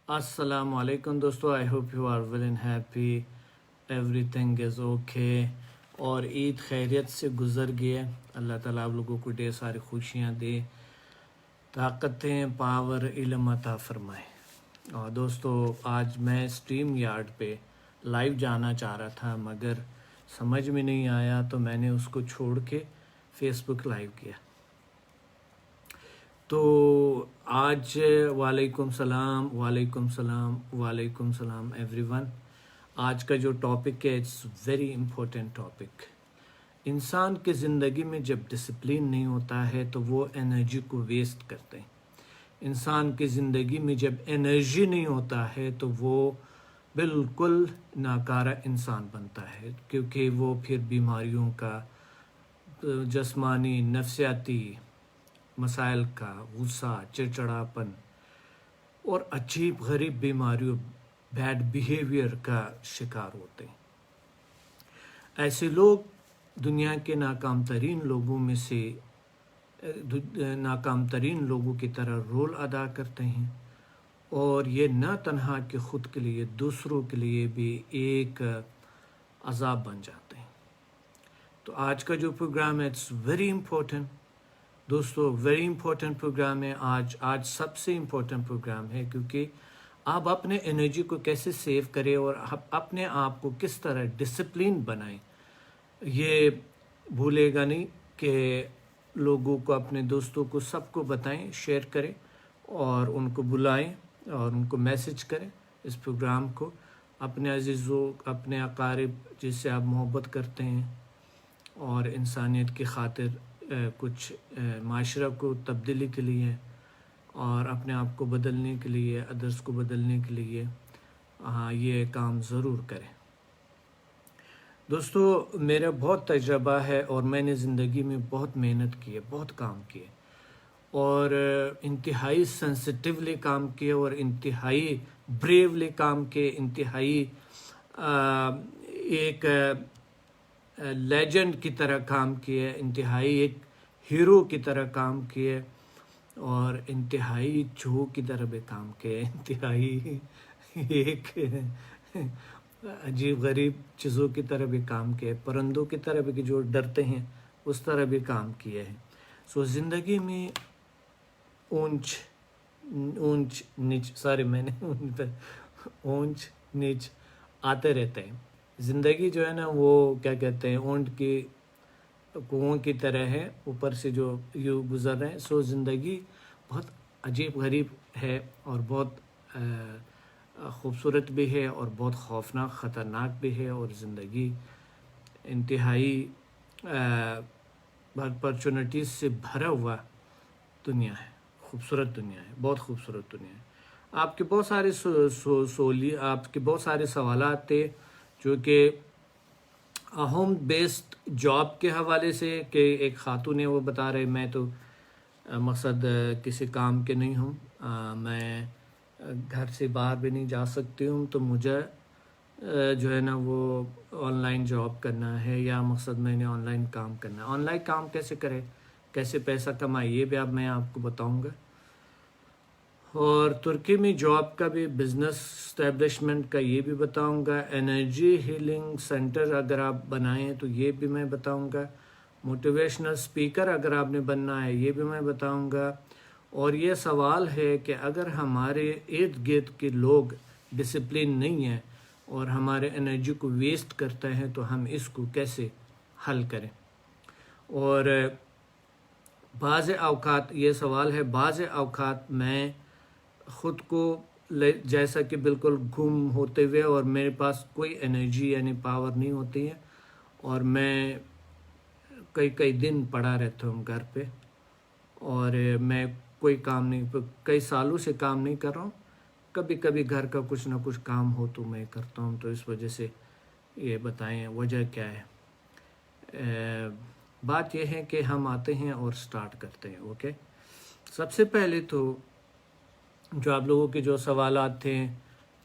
السلام علیکم دوستو، I hope you are well and happy, everything is okay. اور عید خیریت سے گزر گیا. اللہ تعالیٰ آپ لوگوں کو ڈھیر ساری خوشیاں دے، طاقتیں، پاور، علم عطا فرمائے. اور دوستو آج میں اسٹریم یارڈ پہ لائیو جانا چاہ رہا تھا مگر سمجھ میں نہیں آیا تو میں نے اس کو چھوڑ کے فیس بک لائیو کیا. تو آج وعلیکم السلام وعلیکم السلام ایوری ون. آج کا جو ٹاپک ہے اٹس ویری امپورٹنٹ ٹاپک. انسان کی زندگی میں جب ڈسپلن نہیں ہوتا ہے تو وہ انرجی کو ویسٹ کرتے ہیں. انسان کی زندگی میں جب انرجی نہیں ہوتا ہے تو وہ بالکل ناکارہ انسان بنتا ہے، کیونکہ وہ پھر بیماریوں کا، جسمانی، نفسیاتی مسائل کا، غصہ، چڑچڑاپن اور عجیب غریب بیماریوں، بیڈ بیہیویئر کا شکار ہوتے ہیں. ایسے لوگ دنیا کے ناکام ترین لوگوں میں سے ناکام ترین لوگوں کی طرح رول ادا کرتے ہیں، اور یہ نہ تنہا کہ خود کے لیے، دوسروں کے لیے بھی ایک عذاب بن جاتے ہیں. تو آج کا جو پروگرام ہے اٹس ویری امپورٹنٹ دوستو، ویری امپورٹنٹ پروگرام ہے. آج سب سے امپورٹنٹ پروگرام ہے، کیونکہ آپ اپنے انرجی کو کیسے سیو کریں اور اپنے آپ کو کس طرح ڈسپلن بنائیں. یہ بھولے گا نہیں کہ لوگوں کو، اپنے دوستوں کو، سب کو بتائیں، شیئر کریں اور ان کو بلائیں اور ان کو میسج کریں اس پروگرام کو. اپنے عزیزوں، اپنے اقارب جس سے آپ محبت کرتے ہیں اور انسانیت کی خاطر کچھ معاشرہ کو تبدیلی کے لیے اور اپنے آپ کو بدلنے کے لیے، ادرس کو بدلنے کے لیے یہ کام ضرور کریں. دوستو میرا بہت تجربہ ہے اور میں نے زندگی میں بہت محنت کی ہے، بہت کام کیے اور انتہائی سینسٹیولی کام کیے اور انتہائی بریولی کام کیے، انتہائی ایک لیجنڈ کی طرح کام کیے، انتہائی ایک ہیرو کی طرح کام کیے اور انتہائی چوہوں کی طرح بھی کام کیے، انتہائی ایک عجیب غریب چیزوں کی طرح بھی کام کیے، پرندوں کی طرح بھی جو ڈرتے ہیں اس طرح بھی کام کیے ہیں. زندگی میں اونچ نیچ آتے رہتے ہیں. زندگی جو ہے نا وہ کیا کہتے ہیں، اونٹ کی کنویں کی طرح ہے، اوپر سے جو یوں گزر رہے ہیں. زندگی بہت عجیب غریب ہے اور بہت خوبصورت بھی ہے اور بہت خوفناک، خطرناک بھی ہے. اور زندگی انتہائی اپرچونٹیز سے بھرا ہوا دنیا ہے، خوبصورت دنیا ہے، بہت خوبصورت دنیا ہے. آپ کے بہت سارے آپ کے بہت سارے سوالات تھے جو کہ ہوم بیسڈ جاب کے حوالے سے، کہ ایک خاتون ہے وہ بتا رہے میں تو مقصد کسی کام کے نہیں ہوں، میں گھر سے باہر بھی نہیں جا سکتی ہوں، تو مجھے جو ہے نا وہ آن لائن جاب کرنا ہے، یا مقصد میں نے آن لائن کام کرنا ہے. آن لائن کام کیسے کرے، کیسے پیسہ کمائے، یہ بھی اب میں آپ کو بتاؤں گا. اور ترکی میں جاب کا بھی، بزنس اسٹیبلشمنٹ کا یہ بھی بتاؤں گا. انرجی ہیلنگ سینٹر اگر آپ بنائیں تو یہ بھی میں بتاؤں گا. موٹیویشنل اسپیکر اگر آپ نے بننا ہے یہ بھی میں بتاؤں گا. اور یہ سوال ہے کہ اگر ہمارے ارد گرد کے لوگ ڈسپلن نہیں ہیں اور ہمارے انرجی کو ویسٹ کرتے ہیں تو ہم اس کو کیسے حل کریں. اور بعض اوقات یہ سوال ہے، بعض اوقات میں خود کو جیسا کہ بالکل گم ہوتے ہوئے اور میرے پاس کوئی انرجی یعنی پاور نہیں ہوتی ہے اور میں کئی دن پڑا رہتا ہوں گھر پہ اور میں کوئی کام نہیں، کئی سالوں سے کام نہیں کر رہا ہوں. کبھی کبھی گھر کا کچھ نہ کچھ کام ہو تو میں کرتا ہوں. تو اس وجہ سے یہ بتائیں وجہ کیا ہے. بات یہ ہے کہ ہم آتے ہیں اور سٹارٹ کرتے ہیں. اوکے، سب سے پہلے تو جو آپ لوگوں کے جو سوالات تھے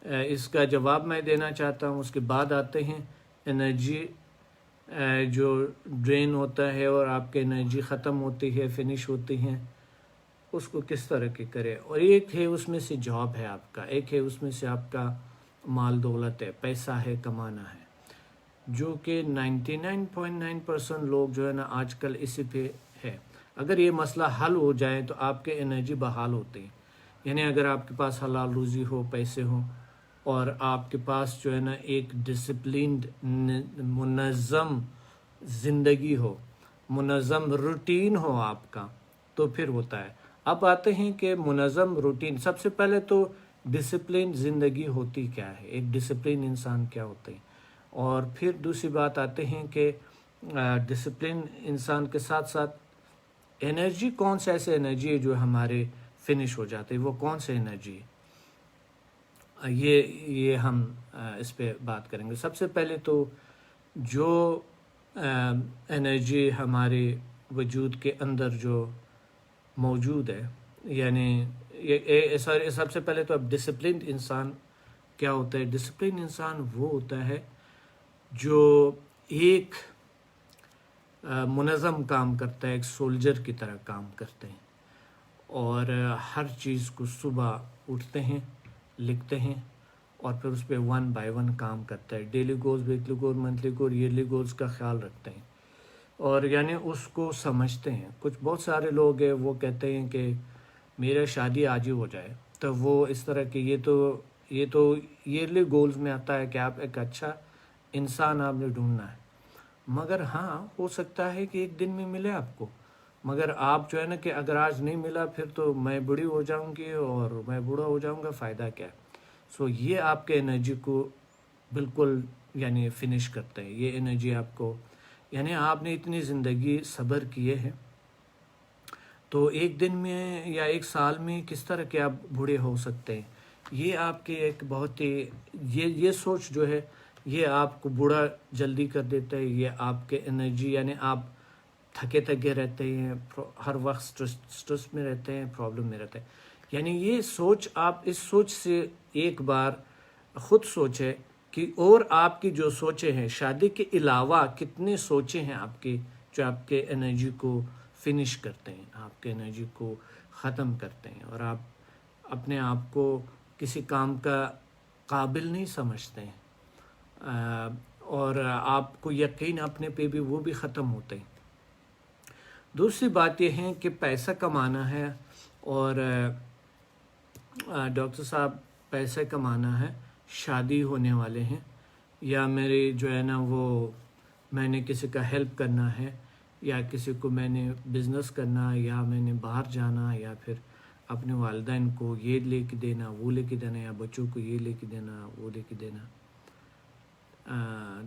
اس کا جواب میں دینا چاہتا ہوں. اس کے بعد آتے ہیں انرجی جو ڈرین ہوتا ہے اور آپ کی انرجی ختم ہوتی ہے، فنش ہوتی ہیں، اس کو کس طرح کی کرے. اور ایک ہے اس میں سے جاب ہے آپ کا, ایک ہے اس میں سے آپ کا مال دولت ہے, پیسہ ہے, کمانا ہے, جو کہ 99.9% لوگ جو ہے نا آج کل اسی پہ ہے. اگر یہ مسئلہ حل ہو جائے تو آپ کے انرجی بحال ہوتے ہیں. یعنی اگر آپ کے پاس حلال روزی ہو, پیسے ہوں, اور آپ کے پاس جو ہے نا ایک ڈسپلینڈ منظم زندگی ہو, منظم روٹین ہو آپ کا, تو پھر ہوتا ہے. اب آتے ہیں کہ منظم روٹین, سب سے پہلے تو ڈسپلین زندگی ہوتی کیا ہے, ایک ڈسپلین انسان کیا ہوتا ہے, اور پھر دوسری بات آتے ہیں کہ ڈسپلین انسان کے ساتھ ساتھ انرجی, کون سے ایسے انرجی ہے جو ہمارے فنش ہو جاتے ہیں, وہ کون سے انرجی ہے, یہ ہم اس پہ بات کریں گے. سب سے پہلے تو جو انرجی ہمارے وجود کے اندر جو موجود ہے, یعنی سب سے پہلے تو اب ڈسپلنڈ انسان کیا ہوتا ہے. ڈسپلن انسان وہ ہوتا ہے جو ایک منظم کام کرتا ہے, ایک سولجر کی طرح کام کرتے ہیں, اور ہر چیز کو صبح اٹھتے ہیں, لکھتے ہیں, اور پھر اس پہ 1 by 1 کام کرتا ہے. ڈیلی گولز, ویکلی گول, منتھلی گول, ایئرلی گولز کا خیال رکھتے ہیں, اور یعنی اس کو سمجھتے ہیں. کچھ بہت سارے لوگ ہیں وہ کہتے ہیں کہ میرا شادی آج ہی ہو جائے, تو وہ اس طرح کے, یہ تو ایئرلی گولز میں آتا ہے کہ آپ ایک اچھا انسان آپ نے ڈھونڈنا ہے. مگر ہاں, ہو سکتا ہے کہ ایک دن میں ملے آپ کو, مگر آپ جو ہے نا کہ اگر آج نہیں ملا پھر تو میں بوڑھی ہو جاؤں گی اور میں بوڑھا ہو جاؤں گا, فائدہ کیا ہے. یہ آپ کے انرجی کو بالکل یعنی فنش کرتا ہے. یہ انرجی آپ کو, یعنی آپ نے اتنی زندگی صبر کیے ہیں, تو ایک دن میں یا ایک سال میں کس طرح کے آپ بوڑھے ہو سکتے ہیں. یہ آپ کے ایک بہت ہی یہ سوچ جو ہے یہ آپ کو بوڑھا جلدی کر دیتا ہے. یہ آپ کے انرجی, یعنی آپ تھکے رہتے ہیں, ہر وقت سٹرس میں رہتے ہیں, پرابلم میں رہتے ہیں. یعنی یہ سوچ, آپ اس سوچ سے ایک بار خود سوچیں کہ اور آپ کی جو سوچیں ہیں, شادی کے علاوہ کتنے سوچیں ہیں آپ کی جو آپ کے انرجی کو فنش کرتے ہیں, آپ کے انرجی کو ختم کرتے ہیں, اور آپ اپنے آپ کو کسی کام کا قابل نہیں سمجھتے ہیں, اور آپ کو یقین اپنے پہ بھی وہ بھی ختم ہوتے ہیں. دوسری بات یہ ہے کہ پیسہ کمانا ہے, اور ڈاکٹر صاحب پیسے کمانا ہے, شادی ہونے والے ہیں, یا میری جو ہے نا وہ میں نے کسی کا ہیلپ کرنا ہے, یا کسی کو میں نے بزنس کرنا, یا میں نے باہر جانا, یا پھر اپنے والدین کو یہ لے کے دینا, وہ لے کے دینا, یا بچوں کو یہ لے کے دینا, وہ لے کے دینا.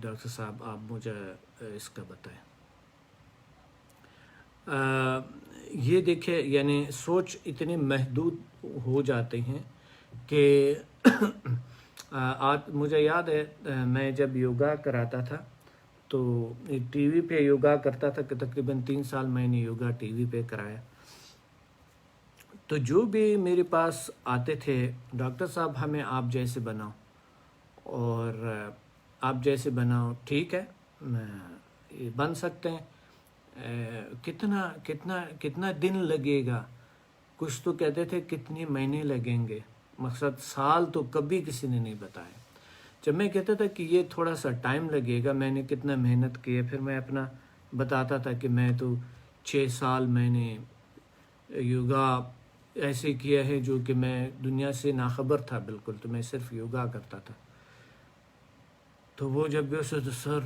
ڈاکٹر صاحب آپ مجھے اس کا بتائیں. یہ دیکھیں, یعنی سوچ اتنے محدود ہو جاتے ہیں کہ آج مجھے یاد ہے میں جب یوگا کراتا تھا تو ٹی وی پہ یوگا کرتا تھا, کہ تقریباً 3 سال میں نے یوگا ٹی وی پہ کرایا. تو جو بھی میرے پاس آتے تھے, ڈاکٹر صاحب ہمیں آپ جیسے بناؤ, اور آپ جیسے بناؤ, ٹھیک ہے یہ بن سکتے ہیں, کتنا دن لگے گا, کچھ تو کہتے تھے کتنے مہینے لگیں گے, مقصد سال تو کبھی کسی نے نہیں بتایا. جب میں کہتا تھا کہ یہ تھوڑا سا ٹائم لگے گا, میں نے کتنا محنت کی ہے, پھر میں اپنا بتاتا تھا کہ میں تو 6 سال میں نے یوگا ایسے کیا ہے جو کہ میں دنیا سے ناخبر تھا بالکل, تو میں صرف یوگا کرتا تھا. تو وہ جب بھی اسے سر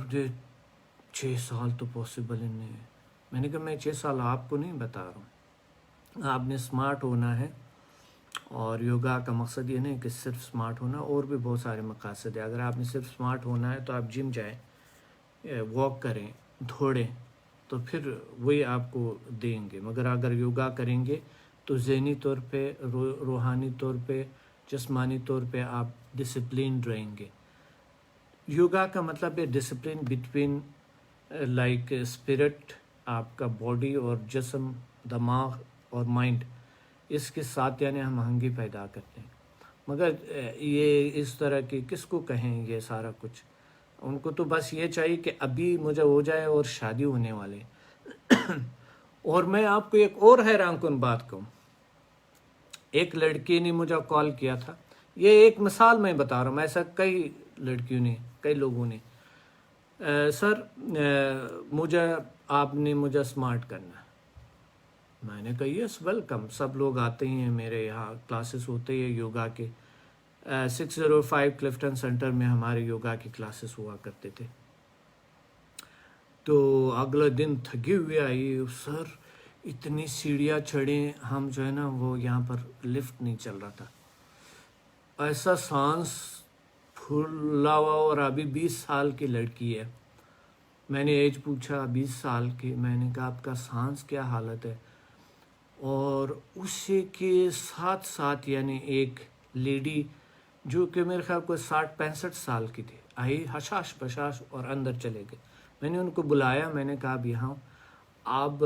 6 سال تو پاسبل ہی نہیں ہے. میں نے کہا میں 6 سال آپ کو نہیں بتا رہا ہوں, آپ نے اسمارٹ ہونا ہے, اور یوگا کا مقصد یہ نہیں کہ صرف اسمارٹ ہونا, اور بھی بہت سارے مقاصد ہیں. اگر آپ نے صرف اسمارٹ ہونا ہے تو آپ جم جائیں, واک کریں, دوڑیں, تو پھر وہی آپ کو دیں گے. مگر اگر یوگا کریں گے تو ذہنی طور پہ, روحانی طور پہ, جسمانی طور پہ آپ ڈسپلین رہیں گے. یوگا کا مطلب ہے ڈسپلین بٹوین لائک اسپرٹ, آپ کا باڈی اور جسم, دماغ اور مائنڈ, اس کے ساتھ یعنی ہم آہنگی پیدا کرتے ہیں. مگر یہ اس طرح کی کس کو کہیں یہ سارا کچھ, ان کو تو بس یہ چاہیے کہ ابھی مجھے ہو جائے اور شادی ہونے والے. اور میں آپ کو ایک اور حیران کن بات کہوں, ایک لڑکی نے مجھے کال کیا تھا، یہ ایک مثال میں بتا رہا ہوں، ایسا کئی لڑکیوں نے، کئی لوگوں نے، سر مجھے آپ نے مجھے اسمارٹ کرنا ہے۔ میں نے کہا یس ویلکم، سب لوگ آتے ہیں میرے یہاں، کلاسز ہوتے ہیں یوگا کے، 605 کلفٹن سینٹر میں ہمارے یوگا کی کلاسز ہوا کرتے تھے۔ تو اگلا دن تھکی ہوئی آئی، سر اتنی سیڑھیاں چڑھیں ہم، جو ہے نا وہ یہاں پر لفٹ نہیں چل رہا تھا، ایسا سانس پھولا ہوا، اور ابھی 20 سال کی لڑکی ہے۔ میں نے ایج پوچھا 20 سال کی، میں نے کہا آپ کا سانس کیا حالت ہے؟ اور اسی کے ساتھ ساتھ یعنی ایک لیڈی جو کہ میرے خیال کو 60-65 سال کی تھی، آئی حشاش بشاش اور اندر چلے گئے۔ میں نے ان کو بلایا، میں نے کہا اب یہاں آپ،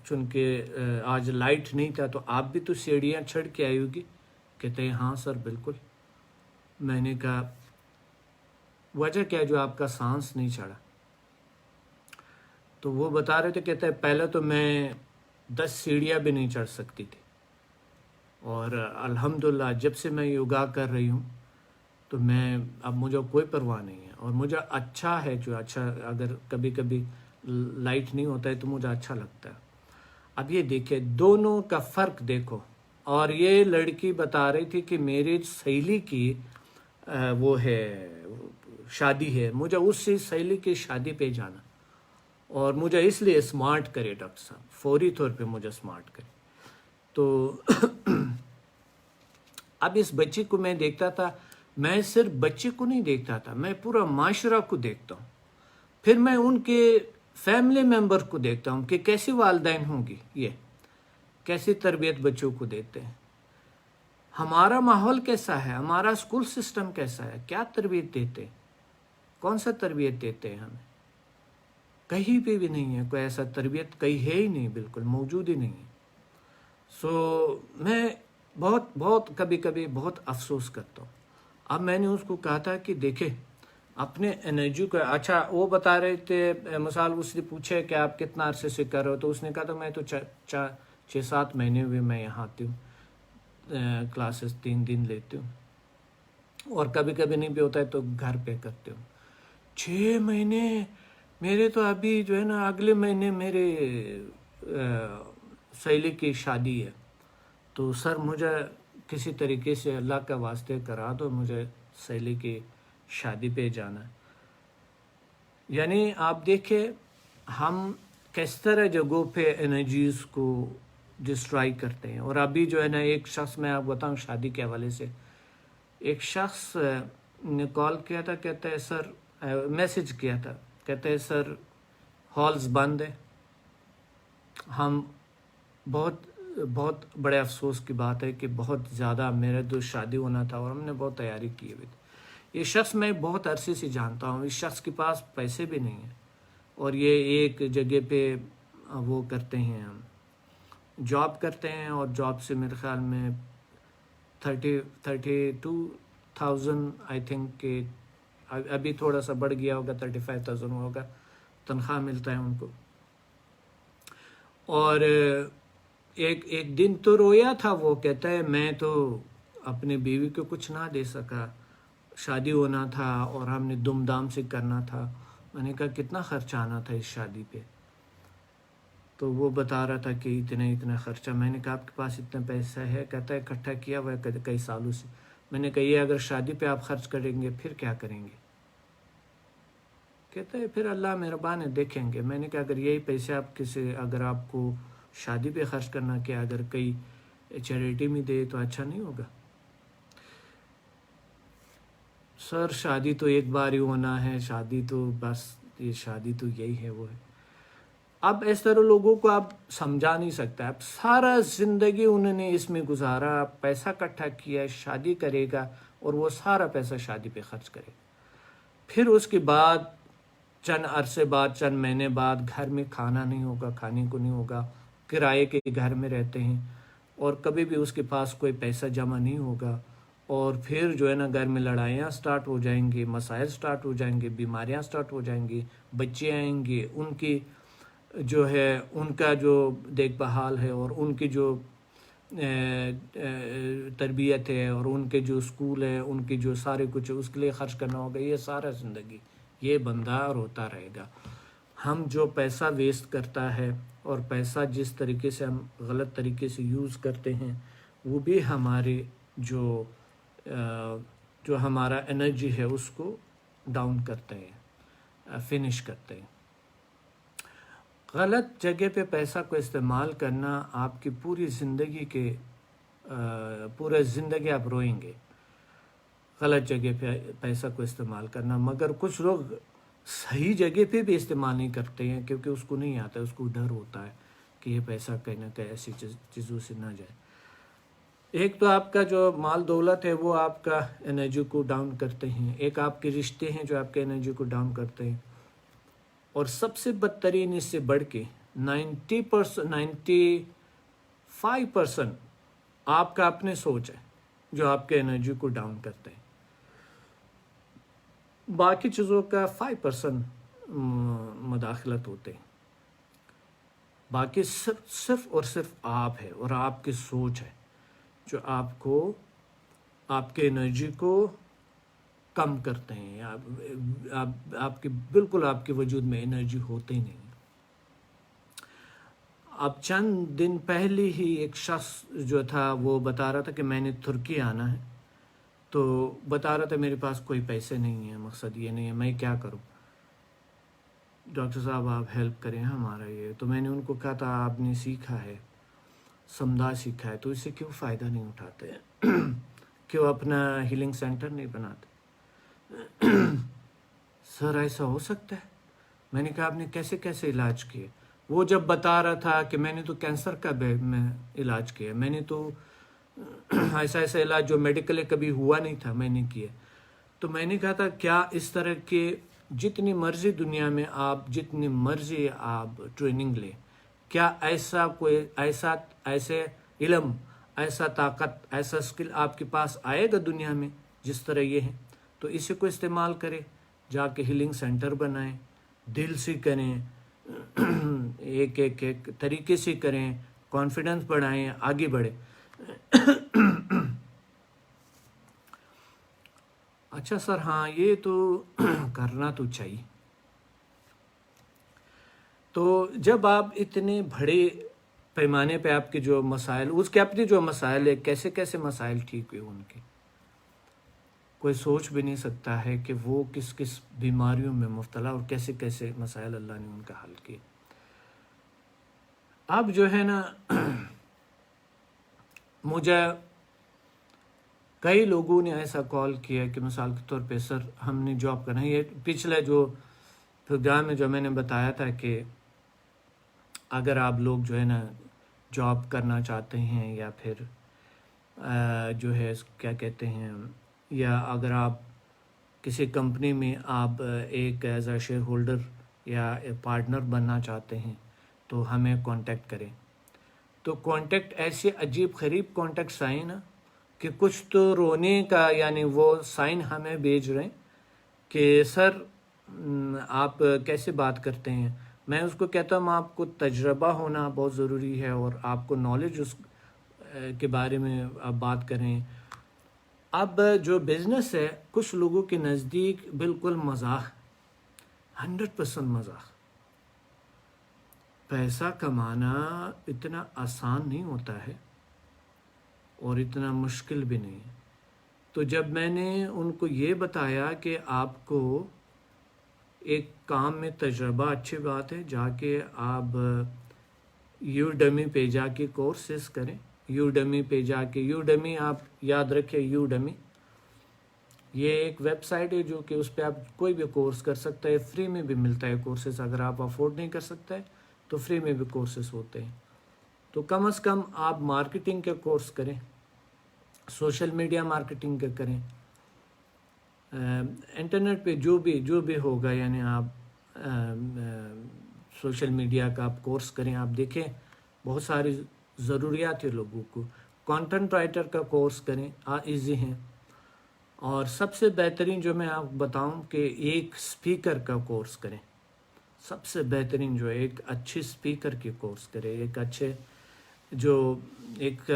چونکہ آج لائٹ نہیں تھا تو آپ بھی تو سیڑھیاں چڑھ کے آئی ہوگی؟ کہتے ہیں ہاں سر بالکل۔ میں نے کہا وجہ کیا جو آپ کا سانس نہیں چڑھا؟ تو وہ بتا رہے تھے، کہتے ہیں پہلے تو میں 10 سیڑھیاں بھی نہیں چڑھ سکتی تھی، اور الحمدللہ جب سے میں یوگا کر رہی ہوں تو میں اب مجھے کوئی پرواہ نہیں ہے، اور مجھے اچھا ہے، جو اچھا اگر کبھی کبھی لائٹ نہیں ہوتا ہے تو مجھے اچھا لگتا ہے۔ اب یہ دیکھیں دونوں کا فرق دیکھو۔ اور یہ لڑکی بتا رہی تھی کہ میری سہیلی کی وہ ہے شادی ہے، مجھے اس سے سہیلی کی شادی پہ جانا، اور مجھے اس لیے اسمارٹ کرے ڈاکٹر صاحب، فوری طور پہ مجھے اسمارٹ کرے۔ تو اب اس بچی کو میں دیکھتا تھا، میں صرف بچے کو نہیں دیکھتا تھا، میں پورا معاشرہ کو دیکھتا ہوں، پھر میں ان کے فیملی ممبر کو دیکھتا ہوں کہ کیسی والدین ہوں گی، یہ کیسی تربیت بچوں کو دیتے ہیں، ہمارا ماحول کیسا ہے، ہمارا اسکول سسٹم کیسا ہے، کیا تربیت دیتے ہیں، کون سا تربیت دیتے ہیں ہمیں؟ کہیں پہ بھی نہیں ہے کوئی ایسا تربیت، کہیں ہے ہی نہیں، بالکل موجود ہی نہیں ہے۔ سو میں بہت کبھی کبھی بہت افسوس کرتا ہوں۔ اب میں نے اس کو کہا تھا کہ دیکھیں اپنے انرجی کو، اچھا وہ بتا رہے تھے، مثال اس نے پوچھے کہ آپ کتنا عرصے سے کر رہے ہو، تو اس نے کہا تھا میں تو 6-7 مہینے ہوئے میں یہاں آتی ہوں، کلاسز 3 دن لیتی ہوں، اور کبھی کبھی نہیں بھی ہوتا ہے تو گھر پہ کرتے ہوں۔ 6 مہینے! میرے تو ابھی جو ہے نا اگلے مہینے میرے سہیلی کی شادی ہے، تو سر مجھے کسی طریقے سے اللہ کا واسطے کرا دو، مجھے سہیلی کی شادی پہ جانا ہے۔ یعنی آپ دیکھیں ہم کس طرح جگہوں پہ انرجیز کو ڈسٹرائی کرتے ہیں۔ اور ابھی جو ہے نا ایک شخص، میں آپ بتاؤں شادی کے حوالے سے، ایک شخص نے کال کیا تھا، کہتا ہے سر، میسج کیا تھا، کہتے ہیں سر ہالز بند ہے۔ ہم بہت بڑے افسوس کی بات ہے کہ بہت زیادہ میرا جو شادی ہونا تھا اور ہم نے بہت تیاری کی ہوئی تھی۔ یہ شخص میں بہت عرصے سے جانتا ہوں، اس شخص کے پاس پیسے بھی نہیں ہیں، اور یہ ایک جگہ پہ وہ کرتے ہیں، جاب کرتے ہیں، اور جاب سے میرے خیال میں 32,000 آئی تھنک کہ ابھی تھوڑا سا بڑھ گیا ہوگا، 35,000 ہوگا تنخواہ ملتا ہے ان کو۔ اور ایک دن تو رویا تھا، وہ کہتا ہے میں تو اپنے بیوی کو کچھ نہ دے سکا، شادی ہونا تھا اور ہم نے دھوم دھام سے کرنا تھا۔ میں نے کہا کتنا خرچ آنا تھا اس شادی پہ؟ تو وہ بتا رہا تھا کہ اتنا خرچہ۔ میں نے کہا آپ کے پاس اتنا پیسہ ہے؟ کہتا ہے اکٹھا کیا ہوا ہے کئی سالوں سے۔ میں نے کہا یہ اگر شادی پہ آپ خرچ کریں گے پھر کیا کریں گے؟ کہتا ہے پھر اللہ مہربان ہے دیکھیں گے۔ میں نے کہا اگر یہی پیسے آپ اگر آپ کو شادی پہ خرچ کرنا کیا، اگر کئی چیریٹی میں دے تو اچھا نہیں ہوگا؟ سر شادی تو ایک بار ہی ہونا ہے، شادی تو بس یہ شادی تو یہی ہے، وہ ہے۔ اب اس طرح لوگوں کو آپ سمجھا نہیں سکتا، اب سارا زندگی انہوں نے اس میں گزارا، پیسہ اکٹھا کیا، شادی کرے گا اور وہ سارا پیسہ شادی پہ خرچ کرے گا، پھر اس کے بعد چند عرصے بعد، چند مہینے بعد گھر میں کھانا نہیں ہوگا، کھانے کو نہیں ہوگا، کرائے کے گھر میں رہتے ہیں، اور کبھی بھی اس کے پاس کوئی پیسہ جمع نہیں ہوگا، اور پھر جو ہے نا گھر میں لڑائیاں سٹارٹ ہو جائیں گی، مسائل سٹارٹ ہو جائیں گے، بیماریاں سٹارٹ ہو جائیں گی، بچے آئیں گے، ان کی جو ہے ان کا جو دیکھ بھال ہے اور ان کی جو تربیت ہے اور ان کے جو اسکول ہے، ان کی جو سارے کچھ اس کے لیے خرچ کرنا ہوگا، یہ سارا زندگی یہ بندہ روتا رہے گا۔ ہم جو پیسہ ویسٹ کرتا ہے اور پیسہ جس طریقے سے ہم غلط طریقے سے یوز کرتے ہیں، وہ بھی ہمارے جو ہمارا انرجی ہے اس کو ڈاؤن کرتے ہیں، فنش کرتے ہیں۔ غلط جگہ پہ پیسہ کو استعمال کرنا آپ کی پوری زندگی پورے زندگی آپ روئیں گے، غلط جگہ پہ پیسہ کو استعمال کرنا۔ مگر کچھ لوگ صحیح جگہ پہ بھی استعمال نہیں کرتے ہیں، کیونکہ اس کو نہیں آتا، اس کو ڈر ہوتا ہے کہ یہ پیسہ کہیں نہ کہیں ایسی چیزوں سے نہ جائے۔ ایک تو آپ کا جو مال دولت ہے وہ آپ کا انرجی کو ڈاؤن کرتے ہیں، ایک آپ کے رشتے ہیں جو آپ کے انرجی کو ڈاؤن کرتے ہیں، اور سب سے بدترین اس سے بڑھ کے 95% آپ کا اپنے سوچ ہے جو آپ کے انرجی کو ڈاؤن کرتے ہیں۔ باقی چیزوں کا 5% مداخلت ہوتے ہیں، باقی صرف اور صرف آپ ہے اور آپ کی سوچ ہے جو آپ کے انرجی کو کم کرتے ہیں۔ آپ کے بالکل آپ کے وجود میں انرجی ہوتے ہی نہیں۔ اب چند دن پہلے ہی ایک شخص جو تھا وہ بتا رہا تھا کہ میں نے ترکی آنا ہے، تو بتا رہا تھا میرے پاس کوئی پیسے نہیں ہیں، مقصد یہ نہیں ہے، میں کیا کروں؟ ڈاکٹر صاحب آپ ہیلپ کریں ہمارا یہ۔ تو میں نے ان کو کہا تھا آپ نے سیکھا ہے، سمدھا سیکھا ہے، تو اس سے کیوں فائدہ نہیں اٹھاتے ہیں؟ کیوں اپنا ہیلنگ سینٹر نہیں بناتے؟ سر ایسا ہو سکتا ہے؟ میں نے کہا آپ نے کیسے علاج کیے؟ وہ جب بتا رہا تھا کہ میں نے تو کینسر کا میں علاج کیا، میں نے تو ایسا علاج جو میڈیکل کبھی ہوا نہیں تھا میں نے کیا۔ تو میں نے کہا تھا کیا اس طرح کے جتنی مرضی دنیا میں جتنی مرضی آپ ٹریننگ لیں، کیا ایسے علم، ایسا طاقت، ایسا اسکل آپ کے پاس آئے گا دنیا میں جس طرح یہ ہے؟ تو اسی کو استعمال کریں، جا کے ہیلنگ سینٹر بنائیں، دل سے کریں، ایک طریقے سے کریں، کانفیڈنس بڑھائیں، آگے بڑھیں۔ اچھا سر، ہاں یہ تو کرنا تو چاہیے۔ تو جب آپ اتنے بڑے پیمانے پہ آپ کے جو مسائل، اس کے اپنے جو مسائل ہے، کیسے مسائل ٹھیک ہوئے ان کے، کوئی سوچ بھی نہیں سکتا ہے کہ وہ کس بیماریوں میں مبتلا اور کیسے مسائل اللہ نے ان کا حل کیے۔ اب جو ہے نا، مجھے کئی لوگوں نے ایسا کال کیا کہ مثال کے طور پہ سر ہم نے جاب کرنا ہے، یہ پچھلے جو پروگرام میں جو میں نے بتایا تھا کہ اگر آپ لوگ جو ہے نا جاب کرنا چاہتے ہیں، یا پھر جو ہے کیا کہتے ہیں، یا اگر آپ کسی کمپنی میں آپ ایک ایز اے شیئر ہولڈر یا پارٹنر بننا چاہتے ہیں تو ہمیں کانٹیکٹ کریں۔ تو کانٹیکٹ ایسے عجیب غریب کانٹیکٹس آئے نا کہ کچھ تو رونے کا، یعنی وہ سائن ہمیں بھیج رہے ہیں کہ سر آپ کیسے بات کرتے ہیں۔ میں اس کو کہتا ہوں آپ کو تجربہ ہونا بہت ضروری ہے، اور آپ کو نالج اس کے بارے میں آپ بات کریں۔ اب جو بزنس ہے کچھ لوگوں کے نزدیک بالکل مذاق، 100% مذاق۔ پیسہ کمانا اتنا آسان نہیں ہوتا ہے اور اتنا مشکل بھی نہیں ہے۔ تو جب میں نے ان کو یہ بتایا کہ آپ کو ایک کام میں تجربہ، اچھی بات ہے، جا کے آپ یوڈمی پہ جا کے کورسز کریں، یوڈمی پہ جا کے، یوڈمی آپ یاد رکھیں، یوڈمی یہ ایک ویب سائٹ ہے جو کہ اس پہ آپ کوئی بھی کورس کر سکتے ہیں، فری میں بھی ملتا ہے کورسز، اگر آپ افورڈ نہیں کر سکتے تو فری میں بھی کورسز ہوتے ہیں۔ تو کم از کم آپ مارکیٹنگ کے کورس کریں، سوشل میڈیا مارکیٹنگ کے کریں، انٹرنیٹ پہ جو بھی ہوگا، یعنی آپ سوشل میڈیا کا آپ کورس کریں۔ آپ دیکھیں بہت ساری ضروریات ہے لوگوں کو، کانٹینٹ رائٹر کا کورس کریں، ایزی ہیں۔ اور سب سے بہترین جو میں آپ بتاؤں کہ ایک اسپیکر کا کورس کریں، سب سے بہترین جو ایک اچھے اسپیکر کے کورس کریں، ایک اچھے جو ایک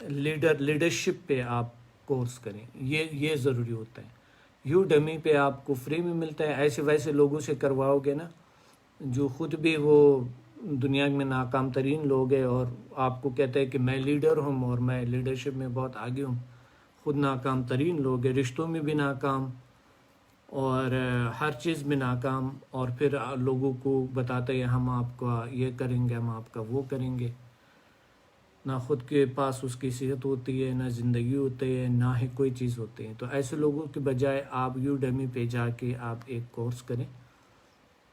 لیڈرشپ پہ آپ کورس کریں، یہ ضروری ہوتا ہے۔ یو ڈمی پہ آپ کو فری میں ملتا ہے، ایسے ویسے لوگوں سے کرواؤ گے نا جو خود بھی وہ دنیا میں ناکام ترین لوگ ہیں، اور آپ کو کہتے ہیں کہ میں لیڈر ہوں اور میں لیڈرشپ میں بہت آگے ہوں، خود ناکام ترین لوگ ہیں، رشتوں میں بھی ناکام اور ہر چیز میں ناکام، اور پھر لوگوں کو بتاتے ہیں ہم آپ کا یہ کریں گے، ہم آپ کا وہ کریں گے۔ نہ خود کے پاس اس کی صحت ہوتی ہے، نہ زندگی ہوتی ہے، نہ ہی کوئی چیز ہوتی ہے۔ تو ایسے لوگوں کے بجائے آپ یو ڈمی پہ جا کے آپ ایک کورس کریں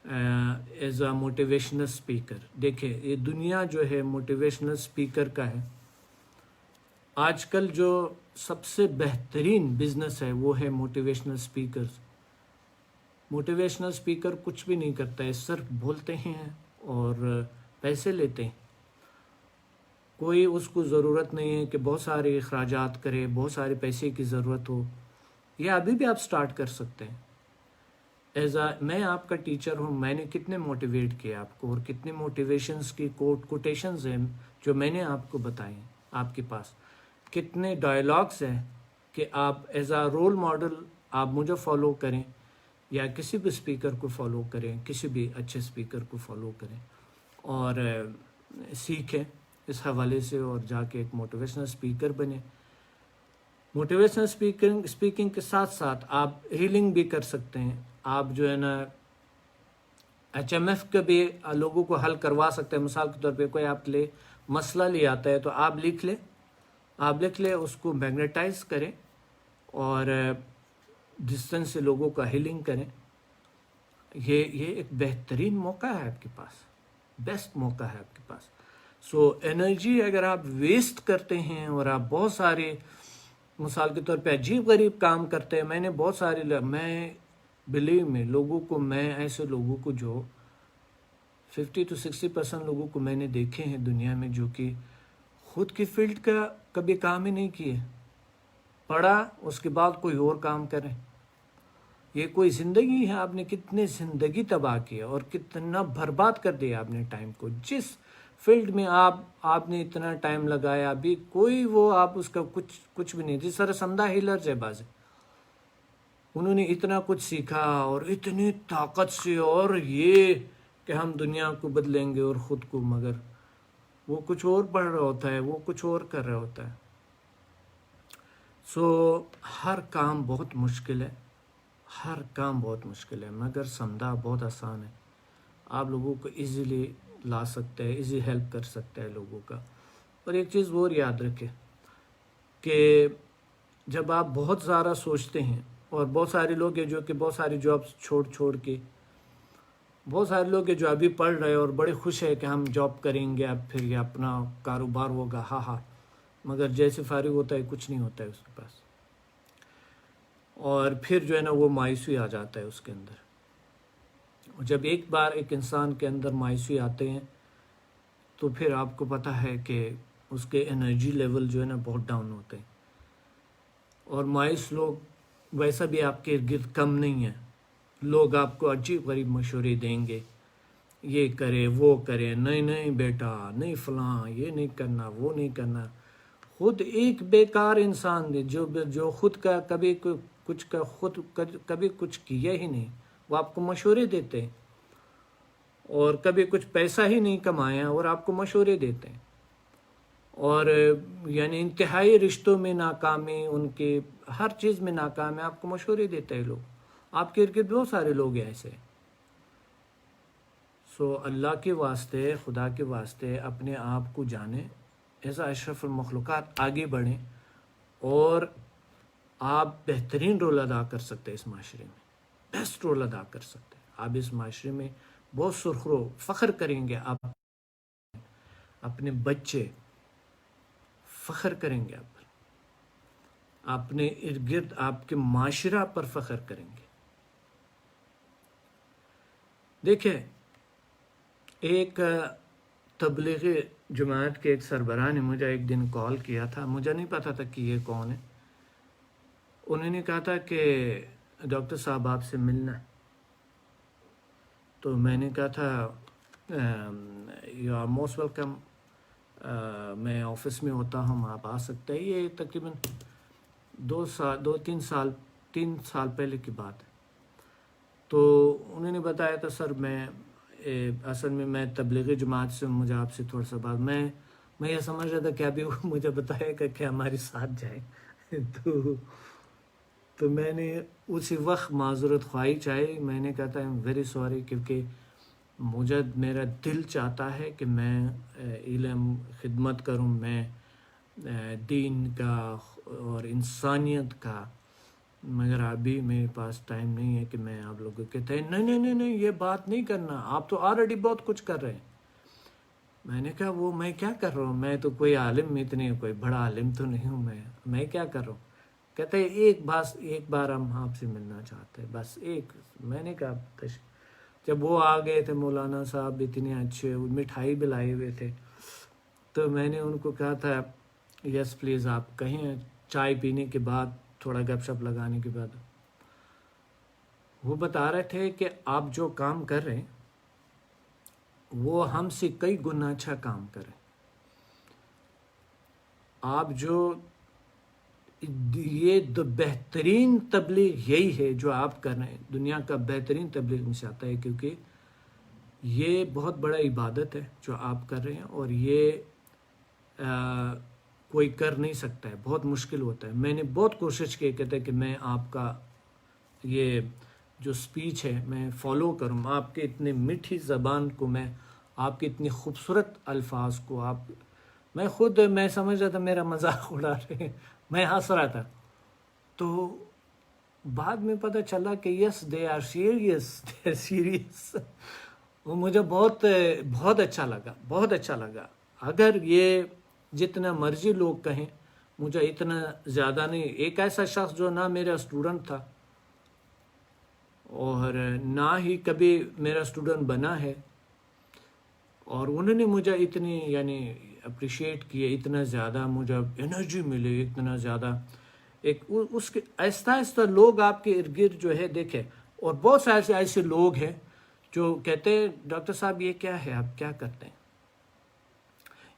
ایز اے موٹیویشنل اسپیکر۔ دیکھیں یہ دنیا جو ہے موٹیویشنل اسپیکر کا ہے۔ آج کل جو سب سے بہترین بزنس ہے وہ ہے موٹیویشنل اسپیکرز۔ موٹیویشنل اسپیکر کچھ بھی نہیں کرتا ہے، صرف بولتے ہیں اور پیسے لیتے ہیں۔ کوئی اس کو ضرورت نہیں ہے کہ بہت سارے اخراجات کرے، بہت سارے پیسے کی ضرورت ہو۔ یہ ابھی بھی آپ سٹارٹ کر سکتے ہیں۔ میں آپ کا ٹیچر ہوں، میں نے کتنے موٹیویٹ کیا آپ کو، اور کتنے موٹیویشنز کی کوٹیشنز ہیں جو میں نے آپ کو بتائے ہیں۔ آپ کے پاس کتنے ڈائلاگز ہیں کہ آپ ایز اے رول ماڈل آپ مجھے فالو کریں، یا کسی بھی اسپیکر کو فالو کریں، کسی بھی اچھے اسپیکر کو فالو کریں اور سیکھیں اس حوالے سے، اور جا کے ایک موٹیویشنل اسپیکر بنیں۔ موٹیویشنل اسپیکنگ کے ساتھ ساتھ آپ ہیلنگ بھی کر سکتے ہیں۔ آپ جو ہے نا HMF کے بھی لوگوں کو حل کروا سکتے ہیں۔ مثال کے طور پہ کوئی آپ کے لیے مسئلہ لے آتا ہے تو آپ لکھ لیں اس کو میگنیٹائز کریں اور ڈسٹنس سے لوگوں کا ہیلنگ کریں۔ یہ ایک بہترین موقع ہے آپ کے پاس، بیسٹ موقع ہے آپ کے پاس۔ سو انرجی اگر آپ ویسٹ کرتے ہیں اور آپ بہت سارے مثال کے طور پہ عجیب غریب کام کرتے ہیں، میں نے بہت سارے میں بلیو میں لوگوں کو، میں ایسے لوگوں کو جو 50 to 60% لوگوں کو میں نے دیکھے ہیں دنیا میں جو کہ خود کی فیلڈ کا کبھی کام ہی نہیں کیے، پڑھا اس کے بعد کوئی اور کام کریں۔ یہ کوئی زندگی ہے؟ آپ نے کتنے زندگی تباہ کیا اور کتنا برباد کر دیا آپ نے ٹائم کو۔ جس فیلڈ میں آپ نے اتنا ٹائم لگایا، ابھی کوئی وہ آپ اس کا کچھ بھی نہیں۔ جس طرح سمدہ ہیلرز ہے بازی، انہوں نے اتنا کچھ سیکھا اور اتنی طاقت سے، اور یہ کہ ہم دنیا کو بدلیں گے اور خود کو، مگر وہ کچھ اور پڑھ رہا ہوتا ہے، وہ کچھ اور کر رہا ہوتا ہے۔ سو ہر کام بہت مشکل ہے، ہر کام بہت مشکل ہے، مگر سمدہ بہت آسان ہے۔ آپ لوگوں کو ایزیلی لا سکتے ہیں، ایزی ہیلپ کر سکتے ہیں لوگوں کا۔ اور ایک چیز اور یاد رکھیں کہ جب آپ بہت زیادہ سوچتے ہیں، اور بہت سارے لوگ ہیں جو کہ بہت ساری جابس چھوڑ کے، بہت سارے لوگ ہیں جو ابھی پڑھ رہے ہیں اور بڑے خوش ہیں کہ ہم جاب کریں گے، اب پھر یہ اپنا کاروبار ہوگا، ہاں، مگر جیسے فارغ ہوتا ہے کچھ نہیں ہوتا ہے اس کے پاس، اور پھر جو ہے نا وہ مایوسی آ جاتا ہے اس کے اندر۔ اور جب ایک بار ایک انسان کے اندر مایوسی آتے ہیں تو پھر آپ کو پتہ ہے کہ اس کے انرجی لیول جو ہے نا بہت ڈاؤن ہوتے ہیں، اور مایوس لوگ ویسا بھی آپ کے ارد کم نہیں ہیں۔ لوگ آپ کو عجیب غریب مشورے دیں گے، یہ کرے وہ کرے، نہیں بیٹا، نہیں فلاں، یہ نہیں کرنا، وہ نہیں کرنا۔ خود ایک بیکار انسان دے جو خود کا کبھی کچھ کیا ہی نہیں، وہ آپ کو مشورے دیتے ہیں، اور کبھی کچھ پیسہ ہی نہیں کمایا اور آپ کو مشورے دیتے ہیں، اور یعنی انتہائی رشتوں میں ناکامی، ان کے ہر چیز میں ناکام ہے، آپ کو مشورے دیتے ہیں لوگ۔ آپ کے ارد بہت سارے لوگ ہیں ایسے۔ سو اللہ کے واسطے، خدا کے واسطے اپنے آپ کو جانیں، ایسا اشرف المخلوقات آگے بڑھیں، اور آپ بہترین رول ادا کر سکتے ہیں اس معاشرے میں، بیسٹ رول ادا کر سکتے ہیں۔ آپ اس معاشرے میں بہت سرخرو فخر کریں گے، آپ اپنے بچے فخر کریں گے، آپ اپنے ارد گرد آپ کے معاشرہ پر فخر کریں گے۔ دیکھیں ایک تبلیغی جماعت کے ایک سربراہ نے مجھے ایک دن کال کیا تھا، مجھے نہیں پتا تھا کہ یہ کون ہے۔ انہوں نے کہا تھا کہ ڈاکٹر صاحب آپ سے ملنا ہے، تو میں نے کہا تھا یو آر موسٹ ویلکم، میں آفس میں ہوتا ہوں، آپ آ سکتے ہیں. یہ تقریباً 3 سال پہلے کی بات ہے. تو انہوں نے بتایا تھا سر میں اصل میں تبلیغی جماعت سے، مجھے آپ سے تھوڑا سا بات، میں یہ سمجھ رہا تھا کہ ابھی وہ مجھے بتایا کہ ہمارے ساتھ جائیں. تو میں نے اسی وقت معذرت خواہی چاہی. میں نے کہا تھا ویری سوری، کیونکہ میرا دل چاہتا ہے کہ میں علم خدمت کروں، میں دین کا اور انسانیت کا، مگر ابھی میرے پاس ٹائم نہیں ہے کہ میں آپ لوگوں کو کہتے ہیں نہیں یہ بات نہیں کرنا، آپ تو آلریڈی بہت کچھ کر رہے ہیں. میں نے کہا وہ میں کیا کر رہا ہوں، میں تو کوئی عالم اتنے کوئی بڑا عالم تو نہیں ہوں، میں کیا کر رہا ہوں. کہتے ہیں ایک بار ہم آپ سے ملنا چاہتے ہیں، بس ایک. میں نے کہا جب وہ آ گئے تھے مولانا صاحب اتنے اچھے، مٹھائی بھی لائے ہوئے تھے، تو میں نے ان کو کہا تھا یس پلیز آپ کہیں، چائے پینے کے بعد تھوڑا گپ شپ لگانے کے بعد. وہ بتا رہے تھے کہ آپ جو کام کر رہے ہیں وہ ہم سے کئی گنا اچھا کام کریں. آپ جو یہ بہترین تبلیغ یہی ہے جو آپ کر رہے ہیں، دنیا کا بہترین تبلیغ میں سے آتا ہے، کیونکہ یہ بہت بڑا عبادت ہے جو آپ کر رہے ہیں، اور یہ کوئی کر نہیں سکتا ہے، بہت مشکل ہوتا ہے. میں نے بہت کوشش کی کہتے کہ میں آپ کا یہ جو سپیچ ہے میں فالو کروں، آپ کے اتنے میٹھی زبان کو، میں آپ کے اتنی خوبصورت الفاظ کو، میں سمجھ رہا تھا میرا مذاق اڑا رہے ہیں، میں ہنس رہا تھا. تو بعد میں پتہ چلا کہ یس دے آر سیریس. وہ مجھے بہت اچھا لگا. اگر یہ جتنا مرضی لوگ کہیں، مجھے اتنا زیادہ نہیں. ایک ایسا شخص جو نہ میرا اسٹوڈنٹ تھا اور نہ ہی کبھی میرا اسٹوڈنٹ بنا ہے، اور انہوں نے مجھے اتنی اپریشیٹ کیے، اتنا زیادہ مجھے انرجی ملی، اتنا زیادہ اس کے آہستہ آہستہ لوگ آپ کے ارد گرد جو ہے دیکھیں. اور بہت سارے ایسے لوگ ہیں جو کہتے ہیں ڈاکٹر صاحب یہ کیا ہے، آپ کیا کرتے ہیں،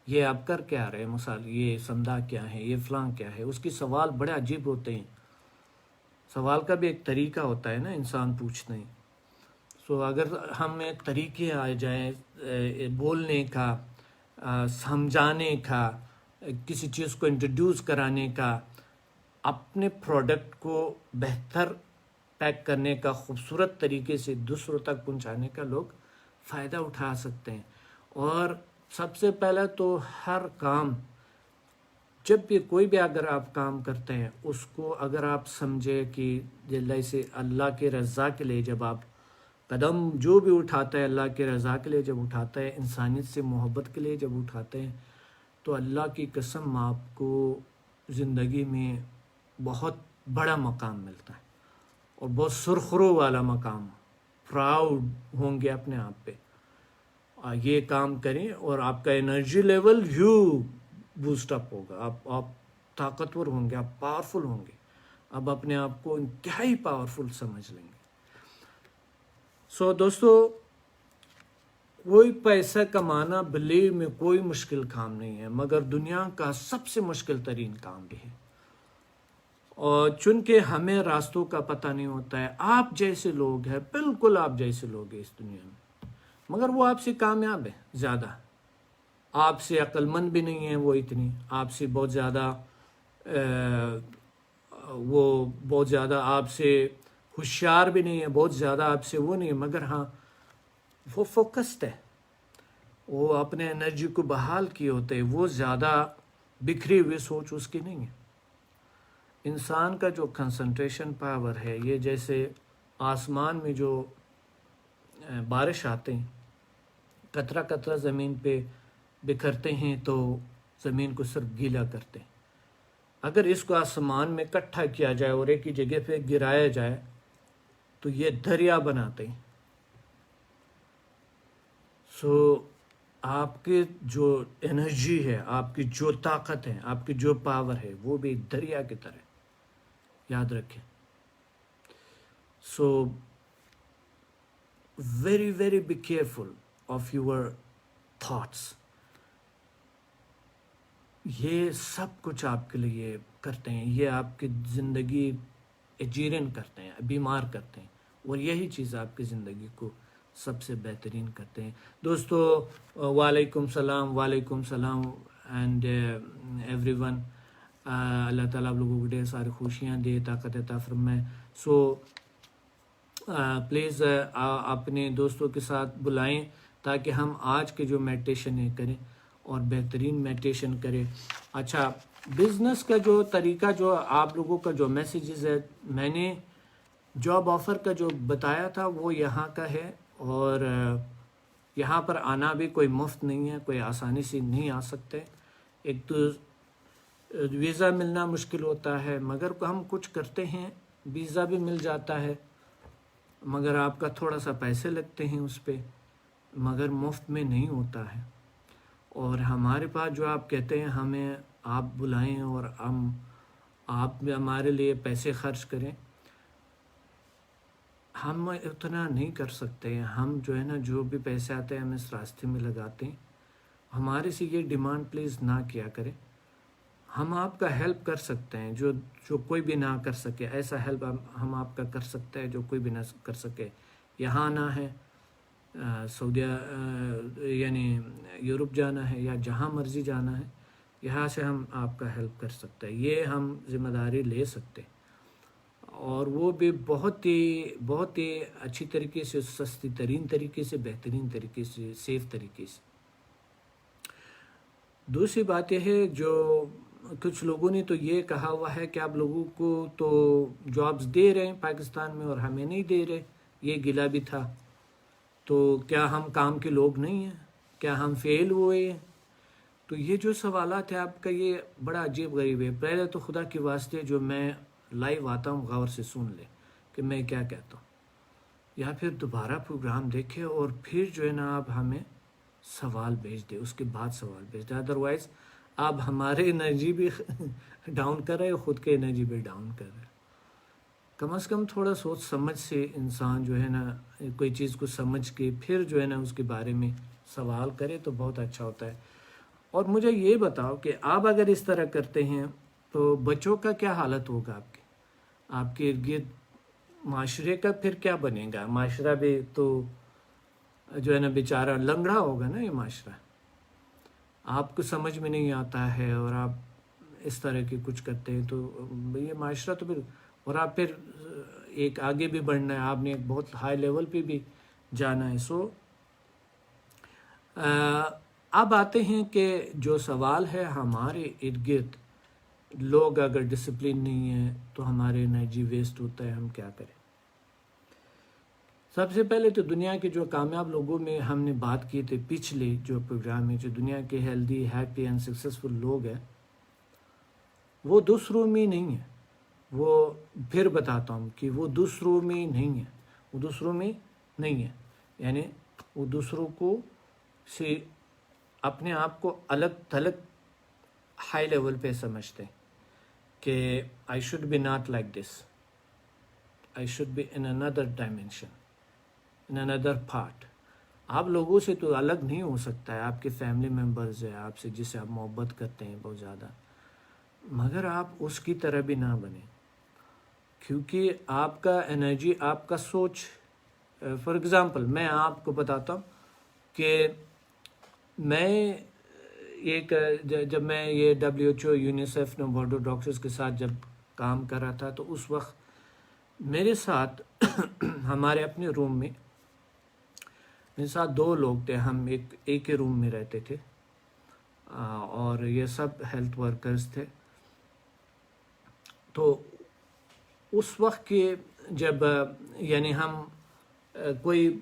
یہ آپ کر کیا رہے ہیں، مثال یہ سمدھا کیا ہے، یہ فلاں کیا ہے. اس کے سوال بڑے عجیب ہوتے ہیں. سوال کا بھی ایک طریقہ ہوتا ہے نا انسان پوچھتے ہیں. اگر ہم ایک طریقے آ جائیں بولنے کا، سمجھانے کا، کسی چیز کو انٹروڈیوس کرانے کا، اپنے پروڈکٹ کو بہتر پیک کرنے کا، خوبصورت طریقے سے دوسروں تک پہنچانے کا، لوگ فائدہ اٹھا سکتے ہیں. اور سب سے پہلے تو ہر کام، جب بھی کوئی بھی اگر آپ کام کرتے ہیں، اس کو اگر آپ سمجھے کہ جیسے اللہ کے رضا کے لیے جب آپ قدم جو بھی اٹھاتا ہے، اللہ کے رضا کے لیے جب اٹھاتا ہے، انسانیت سے محبت کے لیے جب اٹھاتے ہیں، تو اللہ کی قسم آپ کو زندگی میں بہت بڑا مقام ملتا ہے، اور بہت سرخرو والا مقام. پراؤڈ ہوں گے اپنے آپ پہ. یہ کام کریں اور آپ کا انرجی لیول بوسٹ اپ ہوگا. آپ طاقتور ہوں گے، آپ پاورفل ہوں گے. اب اپنے آپ کو انتہائی پاورفل سمجھ لیں گے. دوستو، کوئی پیسہ کمانا بلیو میں کوئی مشکل کام نہیں ہے، مگر دنیا کا سب سے مشکل ترین کام بھی ہے. اور چونکہ ہمیں راستوں کا پتہ نہیں ہوتا ہے. آپ جیسے لوگ ہیں، بالکل آپ جیسے لوگ ہیں اس دنیا میں، مگر وہ آپ سے کامیاب ہے زیادہ. آپ سے عقل مند بھی نہیں ہے وہ اتنی، آپ سے بہت زیادہ آپ سے ہوشیار بھی نہیں ہے، بہت زیادہ آپ سے وہ نہیں ہے، مگر ہاں وہ فوکسڈ ہے، وہ اپنے انرجی کو بحال کیے ہوتے ہیں. وہ زیادہ بکھری ہوئی سوچ اس کی نہیں ہے. انسان کا جو کنسنٹریشن پاور ہے، یہ جیسے آسمان میں جو بارش آتے ہیں، قطرہ قطرہ زمین پہ بکھرتے ہیں تو زمین کو صرف گیلا کرتے ہیں. اگر اس کو آسمان میں اکٹھا کیا جائے اور ایک ہی جگہ پہ گرایا جائے تو یہ دریا بناتے ہیں. آپ کی جو انرجی ہے، آپ کی جو طاقت ہے، آپ کی جو پاور ہے، وہ بھی دریا کی طرح. یاد رکھیں. Very very be careful of your thoughts. یہ سب کچھ آپ کے لیے کرتے ہیں، یہ آپ کی زندگی اجیرن کرتے ہیں، بیمار کرتے ہیں، اور یہی چیز آپ کی زندگی کو سب سے بہترین کرتے ہیں۔ دوستو وعلیکم السلام اینڈ ایوری ون، اللہ تعالیٰ آپ لوگوں کو ڈھیر ساری خوشیاں دے، طاقت عطا فرمائے۔ سو پلیز اپنے دوستوں کے ساتھ بلائیں تاکہ ہم آج کے جو میڈیٹیشن ہے کریں اور بہترین میڈیٹیشن کریں۔ اچھا، بزنس کا جو طریقہ، جو آپ لوگوں کا جو میسیجز ہے، میں نے جاب آفر کا جو بتایا تھا وہ یہاں کا ہے، اور یہاں پر آنا بھی کوئی مفت نہیں ہے، کوئی آسانی سے نہیں آ سکتے۔ ایک تو ویزا ملنا مشکل ہوتا ہے، مگر ہم کچھ کرتے ہیں، ویزا بھی مل جاتا ہے، مگر آپ کا تھوڑا سا پیسے لگتے ہیں اس پہ، مگر مفت میں نہیں ہوتا ہے۔ اور ہمارے پاس جو آپ کہتے ہیں ہمیں آپ بلائیں اور آپ ہمارے لیے پیسے خرچ کریں، ہم اتنا نہیں کر سکتے ہیں۔ ہم جو ہے نا، جو بھی پیسے آتے ہیں ہم اس راستے میں لگاتے ہیں۔ ہمارے سے یہ ڈیمانڈ پلیز نہ کیا کریں۔ ہم آپ کا ہیلپ کر سکتے ہیں، جو کوئی بھی نہ کر سکے، ایسا ہیلپ ہم آپ کا کر سکتے ہیں جو کوئی بھی نہ کر سکے۔ یہاں آنا ہے، سعودیہ یعنی یورپ جانا ہے، یا جہاں مرضی جانا ہے، یہاں سے ہم آپ کا ہیلپ کر سکتے ہیں، یہ ہم ذمہ داری لے سکتے ہیں، اور وہ بھی بہت ہی اچھی طریقے سے، سستی ترین طریقے سے، بہترین طریقے سے، سیف طریقے سے۔ دوسری بات یہ ہے، جو کچھ لوگوں نے تو یہ کہا ہوا ہے کہ آپ لوگوں کو تو جابز دے رہے ہیں پاکستان میں اور ہمیں نہیں دے رہے، یہ گلہ بھی تھا۔ تو کیا ہم کام کے لوگ نہیں ہیں؟ کیا ہم فیل ہوئے ہیں؟ تو یہ جو سوالات ہیں آپ کا، یہ بڑا عجیب غریب ہے۔ پہلے تو خدا کے واسطے جو میں لائیو آتا ہوں غور سے سن لے کہ میں کیا کہتا ہوں، یا پھر دوبارہ پروگرام دیکھے اور پھر جو ہے نا آپ ہمیں سوال بھیج دے، اس کے بعد سوال بھیج دے۔ ادروائز آپ ہمارے انرجی بھی ڈاؤن کر رہے ہیں، خود کے انرجی بھی ڈاؤن کر رہے ہیں۔ کم از کم تھوڑا سوچ سمجھ سے انسان جو ہے نا کوئی چیز کو سمجھ کے پھر جو ہے نا اس کے بارے میں سوال کرے تو بہت اچھا ہوتا ہے۔ اور مجھے یہ بتاؤ کہ آپ اگر اس طرح کرتے ہیں تو بچوں کا کیا حالت ہوگا، آپ کے ارد گرد معاشرے کا پھر کیا بنے گا؟ معاشرہ بھی تو جو ہے نا بیچارہ لنگڑا ہوگا نا، یہ معاشرہ آپ کو سمجھ میں نہیں آتا ہے اور آپ اس طرح کی کچھ کرتے ہیں، تو یہ معاشرہ تو پھر، اور آپ پھر ایک آگے بھی بڑھنا ہے، آپ نے ایک بہت ہائی لیول پہ بھی جانا ہے۔ سو اب آتے ہیں کہ جو سوال ہے، ہمارے ارد گرد لوگ اگر ڈسپلن نہیں ہیں تو ہمارے انرجی ویسٹ ہوتا ہے، ہم کیا کریں؟ سب سے پہلے تو دنیا کے جو کامیاب لوگوں میں ہم نے بات کی تھی پچھلے جو پروگرام میں، جو دنیا کے ہیلدی، ہیپی اینڈ سکسیسفل لوگ ہیں، وہ دوسروں میں نہیں ہیں۔ وہ پھر بتاتا ہوں کہ وہ دوسروں میں نہیں ہیں، وہ دوسروں میں نہیں ہیں، یعنی وہ دوسروں کو سے اپنے آپ کو الگ تھلگ ہائی لیول پہ سمجھتے ہیں کہ I should be not like this, I should be in another dimension, in another part۔ آپ لوگوں سے تو الگ نہیں ہو سکتا ہے، آپ کے فیملی ممبرز ہیں آپ سے، جس سے آپ محبت کرتے ہیں بہت زیادہ، مگر آپ اس کی طرح بھی نہ بنیں، کیونکہ آپ کا انرجی، آپ کا سوچ، فار ایگزامپل میں آپ کو بتاتا ہوں کہ میں جب میں یہ WHO، یونیسیف، نوبارڈو ڈاکٹرز کے ساتھ جب کام کر رہا تھا، تو اس وقت میرے ساتھ ہمارے اپنے روم میں میرے ساتھ 2 لوگ تھے، ہم ایک ہی روم میں رہتے تھے، اور یہ سب ہیلتھ ورکرز تھے۔ تو اس وقت کے جب یعنی ہم کوئی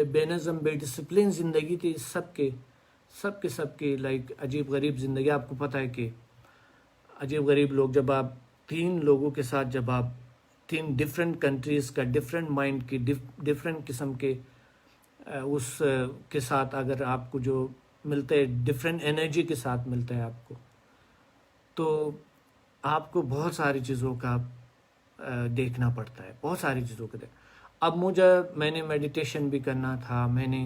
بے نظم، بے ڈسپلن زندگی تھی، سب کے لائک عجیب غریب زندگی۔ آپ کو پتہ ہے کہ عجیب غریب لوگ، جب آپ 3 لوگوں کے ساتھ، جب آپ 3 ڈفرینٹ کنٹریز کا، ڈفرینٹ مائنڈ کی، ڈفرینٹ قسم کے اس کے ساتھ اگر آپ کو جو ملتا ہے، ڈفرینٹ انرجی کے ساتھ ملتا ہے آپ کو، تو آپ کو بہت ساری چیزوں کا دیکھنا پڑتا ہے، بہت ساری چیزوں کا اب میں نے میڈیٹیشن بھی کرنا تھا، میں نے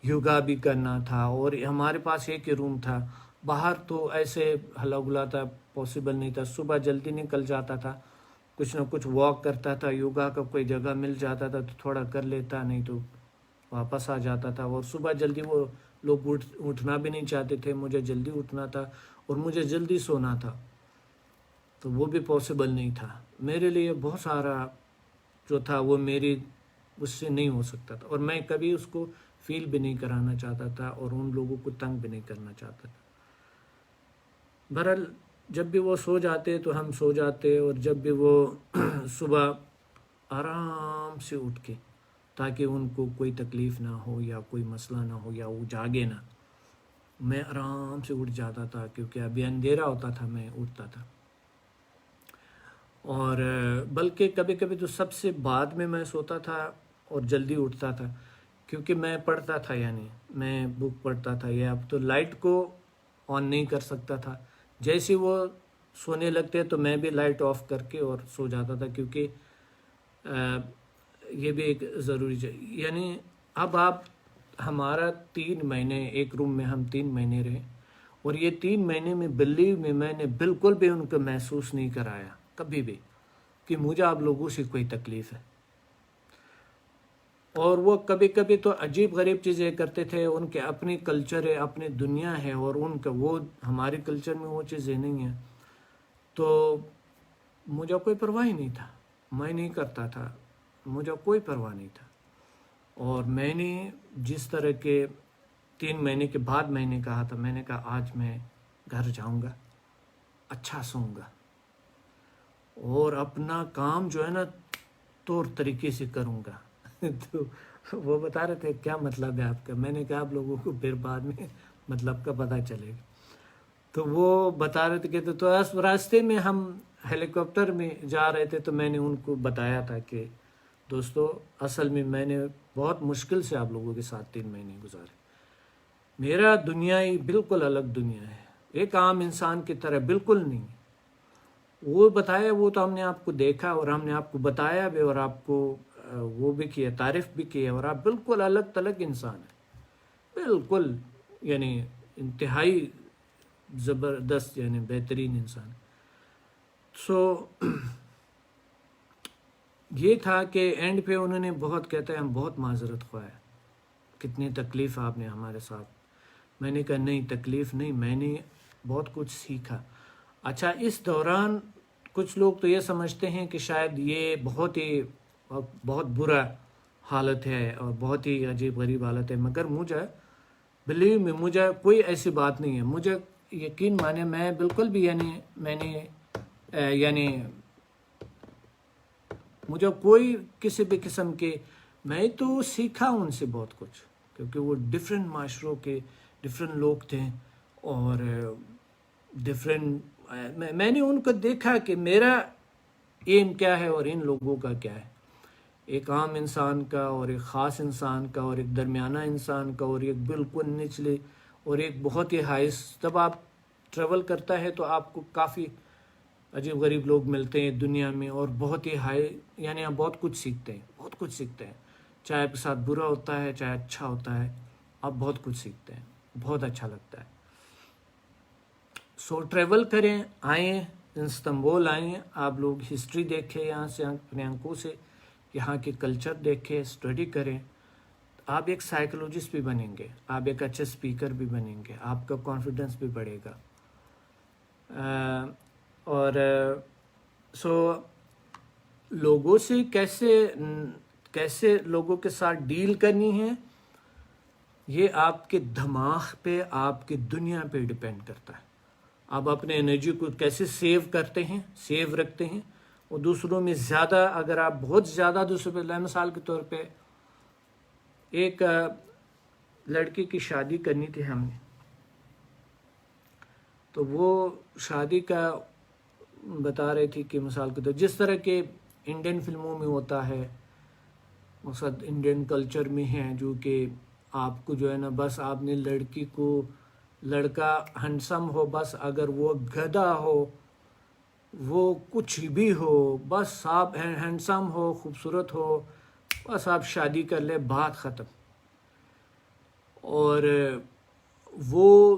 یوگا بھی کرنا تھا، اور ہمارے پاس ایک ہی روم تھا باہر تو ایسے ہلا گلا تھا، پاسبل نہیں تھا. صبح جلدی نکل جاتا تھا، کچھ نہ کچھ واک کرتا تھا، یوگا کا کوئی جگہ مل جاتا تھا تو تھوڑا کر لیتا، نہیں تو واپس آ جاتا تھا. اور صبح جلدی وہ لوگ اٹھنا بھی نہیں چاہتے تھے، مجھے جلدی اٹھنا تھا اور مجھے جلدی سونا تھا، تو وہ بھی پاسبل نہیں تھا. میرے لیے بہت سارا جو تھا وہ میری اس سے نہیں ہو سکتا تھا، اور میں کبھی اس کو فیل بھی نہیں کرانا چاہتا تھا اور ان لوگوں کو تنگ بھی نہیں کرنا چاہتا تھا. بہرحال جب بھی وہ سو جاتے تو ہم سو جاتے، اور جب بھی وہ صبح آرام سے اٹھ کے، تاکہ ان کو کوئی تکلیف نہ ہو یا کوئی مسئلہ نہ ہو یا وہ جاگے نہ، میں آرام سے اٹھ جاتا تھا، کیونکہ ابھی اندھیرا ہوتا تھا میں اٹھتا تھا. اور بلکہ کبھی کبھی تو سب سے بعد میں سوتا تھا اور جلدی اٹھتا تھا، کیونکہ میں پڑھتا تھا، یعنی میں بک پڑھتا تھا. یہ اب تو لائٹ کو آن نہیں کر سکتا تھا، جیسے وہ سونے لگتے تو میں بھی لائٹ آف کر کے اور سو جاتا تھا، کیونکہ یہ بھی ایک ضروری یعنی اب آپ ہمارا 3 مہینے ایک روم میں ہم 3 مہینے رہے، اور یہ 3 مہینے میں بلیو میں نے بالکل بھی ان کو محسوس نہیں کرایا کبھی بھی کہ مجھے آپ لوگوں سے کوئی تکلیف ہے. اور وہ کبھی کبھی تو عجیب غریب چیزیں کرتے تھے، ان کے اپنی کلچر ہے، اپنی دنیا ہے، اور ان کا وہ ہماری کلچر میں وہ چیزیں نہیں ہیں. تو مجھے کوئی پرواہ ہی نہیں تھا، میں نہیں کرتا تھا، مجھے کوئی پرواہ نہیں تھا. اور میں نے جس طرح کے 3 مہینے کے بعد میں نے کہا تھا، میں نے کہا آج میں گھر جاؤں گا، اچھا سوؤں گا، اور اپنا کام جو ہے نا طور طریقے سے کروں گا. تو وہ بتا رہے تھے کیا مطلب ہے آپ کا؟ میں نے کہا آپ لوگوں کو پھر بعد میں مطلب کا پتہ چلے گا. تو وہ بتا رہے تھے کہ تو راستے میں ہم ہیلی کاپٹر میں جا رہے تھے، تو میں نے ان کو بتایا تھا کہ دوستو اصل میں نے بہت مشکل سے آپ لوگوں کے ساتھ 3 مہینے گزارے. میرا دنیا ہی بالکل الگ دنیا ہے، ایک عام انسان کی طرح بالکل نہیں. وہ بتایا، وہ تو ہم نے آپ کو دیکھا اور ہم نے آپ کو بتایا بھی، اور آپ کو وہ بھی کیا، تعریف بھی کی، اور آپ بالکل الگ تلگ انسان ہیں، بالکل یعنی انتہائی زبردست، یعنی بہترین انسان. سو یہ تھا کہ اینڈ پہ انہوں نے بہت کہتا ہے ہم بہت معذرت خواہ ہیں، کتنی تکلیف آپ نے ہمارے ساتھ. میں نے کہا نہیں تکلیف نہیں، میں نے بہت کچھ سیکھا. اچھا اس دوران کچھ لوگ تو یہ سمجھتے ہیں کہ شاید یہ بہت برا حالت ہے اور بہت ہی عجیب غریب حالت ہے، مگر بلیو میں مجھے کوئی ایسی بات نہیں ہے. مجھے یقین مانے میں بالکل بھی یعنی مجھے کوئی کسی بھی قسم کے، میں تو سیکھا ان سے بہت کچھ، کیونکہ وہ ڈفرینٹ معاشروں کے ڈفرینٹ لوگ تھے، اور ڈفرینٹ میں نے ان کو دیکھا کہ میرا ایم کیا ہے اور ان لوگوں کا کیا ہے، ایک عام انسان کا اور ایک خاص انسان کا اور ایک درمیانہ انسان کا اور ایک بالکل نچلے اور ایک بہت ہی ہائیس. جب آپ ٹریول کرتا ہے تو آپ کو کافی عجیب غریب لوگ ملتے ہیں دنیا میں، اور بہت ہی ہائی، یعنی آپ بہت کچھ سیکھتے ہیں، بہت کچھ سیکھتے ہیں، چاہے آپ کے ساتھ برا ہوتا ہے چاہے اچھا ہوتا ہے، آپ بہت کچھ سیکھتے ہیں، بہت اچھا لگتا ہے. سو ٹریول کریں، آئیں استنبول، آئیں، آپ لوگ ہسٹری دیکھیں یہاں سے اپنے آنکھوں سے، یہاں کے کلچر دیکھیں، اسٹڈی کریں. آپ ایک سائیکولوجسٹ بھی بنیں گے، آپ ایک اچھے اسپیکر بھی بنیں گے، آپ کا کانفیڈنس بھی بڑھے گا. اور لوگوں سے کیسے لوگوں کے ساتھ ڈیل کرنی ہے، یہ آپ کے دماغ پہ، آپ کی دنیا پہ ڈیپینڈ کرتا ہے. آپ اپنے انرجی کو کیسے سیو کرتے ہیں، سیو رکھتے ہیں، اور دوسروں میں زیادہ، اگر آپ بہت زیادہ دوسروں پہ، مثال کے طور پہ ایک لڑکی کی شادی کرنی تھی ہم نے، تو وہ شادی کا بتا رہی تھی کہ مثال کے طور جس طرح کے انڈین فلموں میں ہوتا ہے، مقصد انڈین کلچر میں ہے، جو کہ آپ کو جو ہے نا بس آپ نے لڑکی کو، لڑکا ہینڈسم ہو، بس اگر وہ گدھا ہو، وہ کچھ بھی ہو، بس آپ ہینڈسم ہو، خوبصورت ہو، بس آپ شادی کر لیں، بات ختم. اور وہ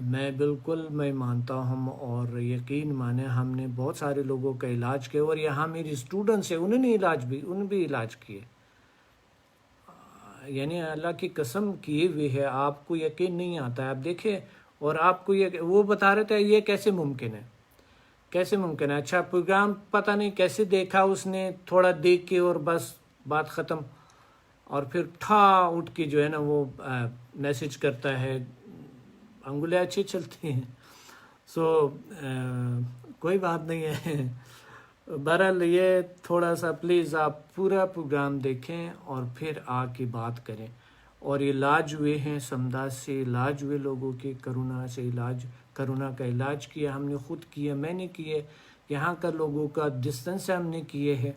میں مانتا ہوں اور یقین مانے ہم نے بہت سارے لوگوں کا علاج کیا، اور یہاں میری اسٹوڈنٹس ہیں انہوں نے بھی علاج کیے، یعنی اللہ کی قسم کیے ہوئے ہے، آپ کو یقین نہیں آتا ہے، آپ دیکھیں، اور آپ کو وہ بتا رہے تھے یہ کیسے ممکن ہے، کیسے ممکن ہے؟ اچھا پروگرام پتہ نہیں کیسے دیکھا اس نے، تھوڑا دیکھ کے اور بس بات ختم، اور پھر اٹھ کے جو ہے نا وہ میسج کرتا ہے، انگلیں اچھی چلتی ہیں، کوئی بات نہیں ہے۔ بہرحال یہ تھوڑا سا پلیز آپ پورا پروگرام دیکھیں اور پھر آ کے بات کریں، اور علاج ہوئے ہیں سمداس سے، علاج ہوئے لوگوں کے، کرونا کا علاج کیا ہم نے، خود کیا، میں نے کیے، یہاں کا لوگوں کا ڈسٹنس سے ہم نے کیے ہیں۔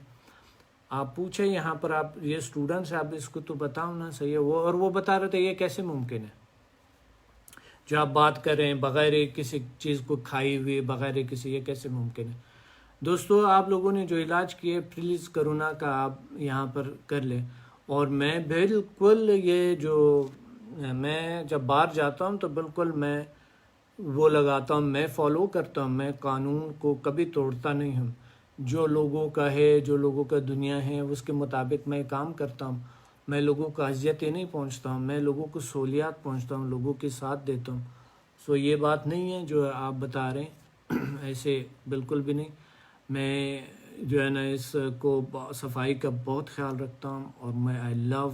آپ پوچھیں یہاں پر، آپ یہ اسٹوڈنٹس، آپ اس کو تو بتاؤ نا، صحیح ہے، اور وہ بتا رہے تھے یہ کیسے ممکن ہے، جو آپ بات کر رہے ہیں بغیر کسی چیز کو کھائے ہوئے، بغیر کسی، یہ کیسے ممکن ہے؟ دوستو آپ لوگوں نے جو علاج کیے پلیز کرونا کا آپ یہاں پر کر لیں، اور میں بالکل یہ جو میں جب باہر جاتا ہوں تو بالکل میں وہ لگاتا ہوں، میں فالو کرتا ہوں، میں قانون کو کبھی توڑتا نہیں ہوں، جو لوگوں کا ہے، جو لوگوں کا دنیا ہے اس کے مطابق میں کام کرتا ہوں، میں لوگوں کو اذیتیں نہیں پہنچتا ہوں، میں لوگوں کو سہولیات پہنچتا ہوں، لوگوں کے ساتھ دیتا ہوں۔ یہ بات نہیں ہے جو آپ بتا رہے ہیں، ایسے بالکل بھی نہیں۔ میں جو ہے نا اس کو صفائی کا بہت خیال رکھتا ہوں، اور میں آئی لو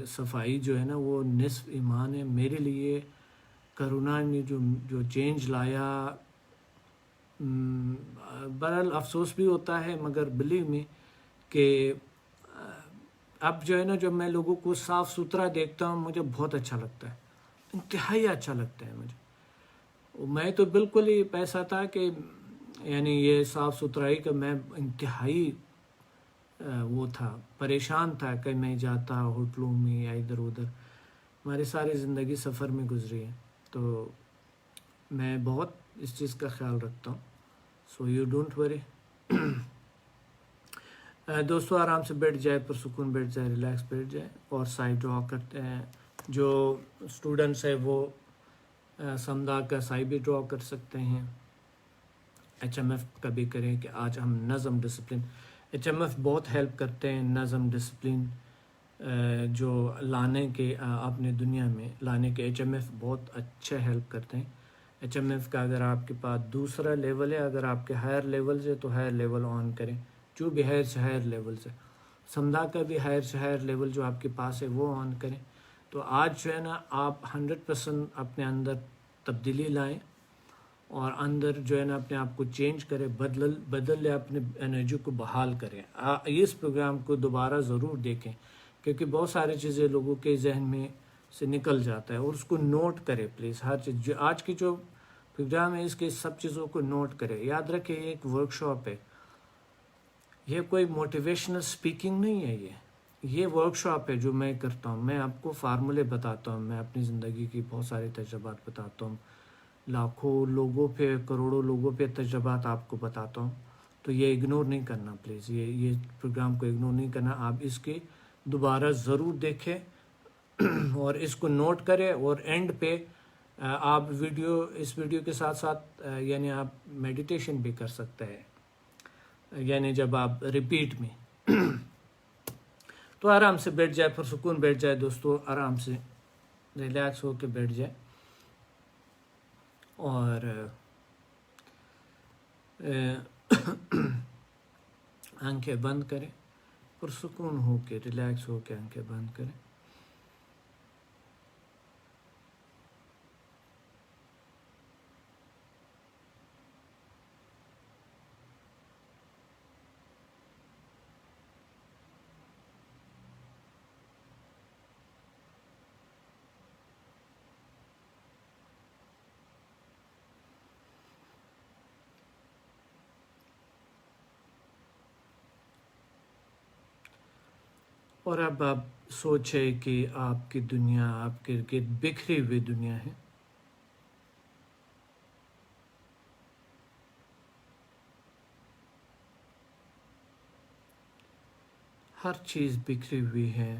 صفائی جو ہے نا وہ نصف ایمان ہے میرے لیے۔ کرونا نے جو چینج لایا، بہرحال افسوس بھی ہوتا ہے، مگر بلیو می کہ اب جو ہے نا جب میں لوگوں کو صاف ستھرا دیکھتا ہوں مجھے بہت اچھا لگتا ہے، انتہائی اچھا لگتا ہے مجھے۔ میں تو بالکل ہی پیسہ تھا کہ یعنی یہ صاف ستھرائی کا میں انتہائی وہ تھا، پریشان تھا کہ میں جاتا ہوٹلوں میں یا ادھر ادھر، ہماری ساری زندگی سفر میں گزری ہے، تو میں بہت اس چیز کا خیال رکھتا ہوں، سو یو ڈونٹ وری۔ دوستو آرام سے بیٹھ جائے، پرسکون بیٹھ جائے، ریلیکس بیٹھ جائے، اور سائی ڈرا کرتے ہیں۔ جو اسٹوڈنٹس ہیں وہ سمدا کا سائی بھی ڈرا کر سکتے ہیں، HMF کا بھی کریں کہ آج ہم نظم ڈسپلن، HMF بہت ہیلپ کرتے ہیں نظم ڈسپلن جو لانے کے اپنے دنیا میں لانے کے، HMF بہت اچھے ہیلپ کرتے ہیں۔ HMF کا اگر آپ کے پاس دوسرا لیول ہے، اگر آپ کے ہائر لیول سے تو ہائر لیول آن کریں، جو بھی ہائر سے ہائر لیول سے، سمدا کا بھی ہائر سے ہائر لیول جو آپ کے پاس ہے وہ آن کریں، تو آج جو ہے نا آپ 100% اپنے اندر تبدیلی لائیں، اور اندر جو ہے نا اپنے آپ کو چینج کرے، بدل لے، اپنے انرجی کو بحال کریں۔ اس پروگرام کو دوبارہ ضرور دیکھیں، کیونکہ بہت ساری چیزیں لوگوں کے ذہن میں سے نکل جاتا ہے، اور اس کو نوٹ کرے پلیز، ہر چیز جو آج کی جو پروگرام ہے اس کے سب چیزوں کو نوٹ کرے، یاد رکھیں یہ ایک ورک شاپ ہے، یہ کوئی موٹیویشنل سپیکنگ نہیں ہے، یہ ورک شاپ ہے جو میں کرتا ہوں، میں آپ کو فارمولے بتاتا ہوں، میں اپنی زندگی کی بہت سارے تجربات بتاتا ہوں، لاکھوں لوگوں پہ، کروڑوں لوگوں پہ تجربات آپ کو بتاتا ہوں، تو یہ اگنور نہیں کرنا پلیز، یہ پروگرام کو اگنور نہیں کرنا، آپ اس کے دوبارہ ضرور دیکھیں اور اس کو نوٹ کریں، اور اینڈ پہ آپ اس ویڈیو کے ساتھ ساتھ یعنی آپ میڈیٹیشن بھی کر سکتے ہیں، یعنی جب آپ ریپیٹ میں تو آرام سے بیٹھ جائے، پرسکون بیٹھ جائے دوستو، آرام سے ریلیکس ہو کے بیٹھ جائے، اور آنکھیں بند کریں، پرسکون ہو کے، ریلیکس ہو کے آنکھیں بند کریں۔ اور اب آپ سوچیں کہ آپ کی دنیا آپ کے گرد بکھری ہوئی دنیا ہے، ہر چیز بکھری ہوئی ہے،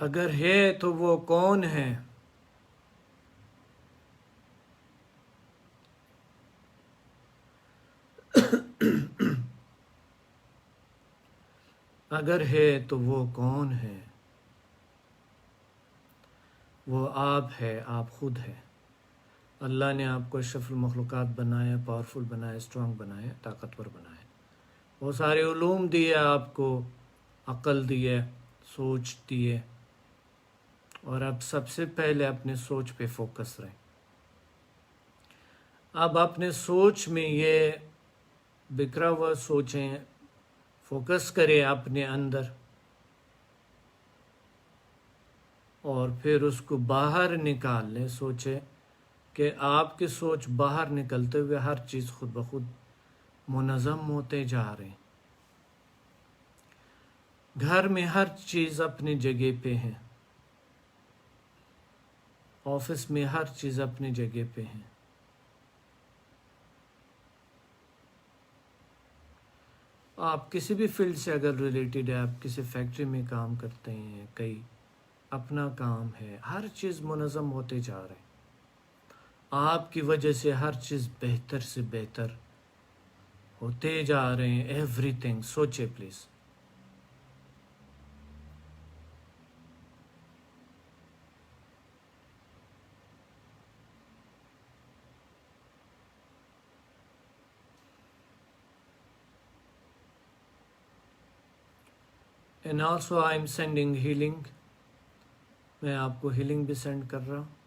اگر ہے تو وہ کون ہے؟ اگر ہے تو وہ کون ہے؟ وہ آپ ہے، آپ خود ہے۔ اللہ نے آپ کو اشرف المخلوقات بنایا، پاورفل بنایا، اسٹرانگ بنایا، طاقتور بنایا، وہ سارے علوم دیے آپ کو، عقل دیے، سوچ دیے، اور اب سب سے پہلے اپنے سوچ پہ فوکس رہیں۔ اب اپنے سوچ میں یہ بکھرا ہوا سوچیں، فوکس کریں اپنے اندر، اور پھر اس کو باہر نکال لیں۔ سوچیں کہ آپ کی سوچ باہر نکلتے ہوئے ہر چیز خود بخود منظم ہوتے جا رہے ہیں۔ گھر میں ہر چیز اپنی جگہ پہ ہے، آفس میں ہر چیز اپنی جگہ پہ ہے۔ آپ کسی بھی فیلڈ سے اگر ریلیٹڈ ہے، آپ کسی فیکٹری میں کام کرتے ہیں، کئی اپنا کام ہے، ہر چیز منظم ہوتے جا رہے ہیں۔ آپ کی وجہ سے ہر چیز بہتر سے بہتر ہوتے جا رہے ہیں۔ ایوری تھنگ، سوچے please. And also I am sending healing, میں آپ کو ہیلنگ بھی سینڈ کر رہا ہوں۔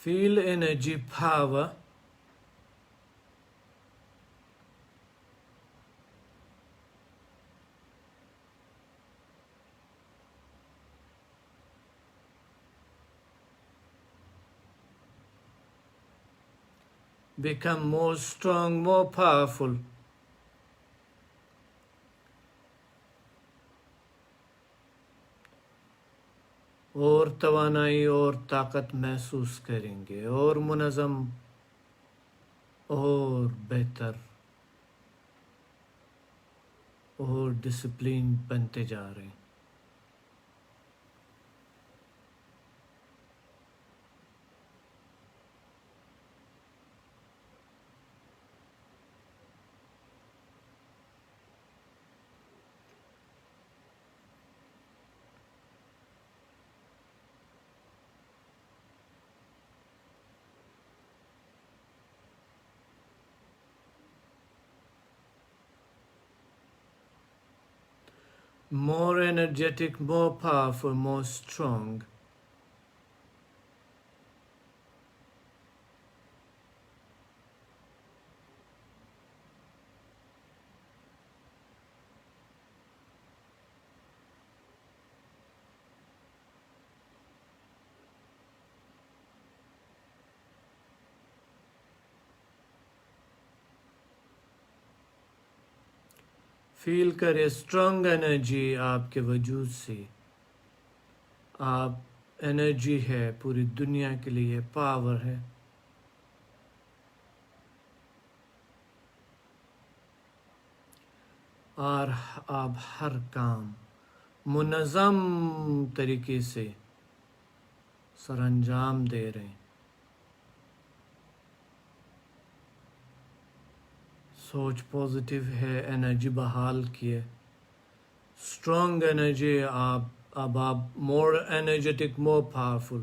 Feel energy power become more strong, more powerful. اور توانائی اور طاقت محسوس کریں گے، اور منظم اور بہتر اور ڈسپلین بنتے جا رہے ہیں۔ More energetic, more powerful, more strong. فیل کرے اسٹرانگ انرجی آپ کے وجود سے۔ آپ انرجی ہے، پوری دنیا کے لیے پاور ہے۔ اور آپ ہر کام منظم طریقے سے سر انجام دے رہے ہیں۔ سوچ پازیٹیو ہے، انرجی بحال کیے، اسٹرانگ انرجی۔ اب آپ more energetic, more powerful.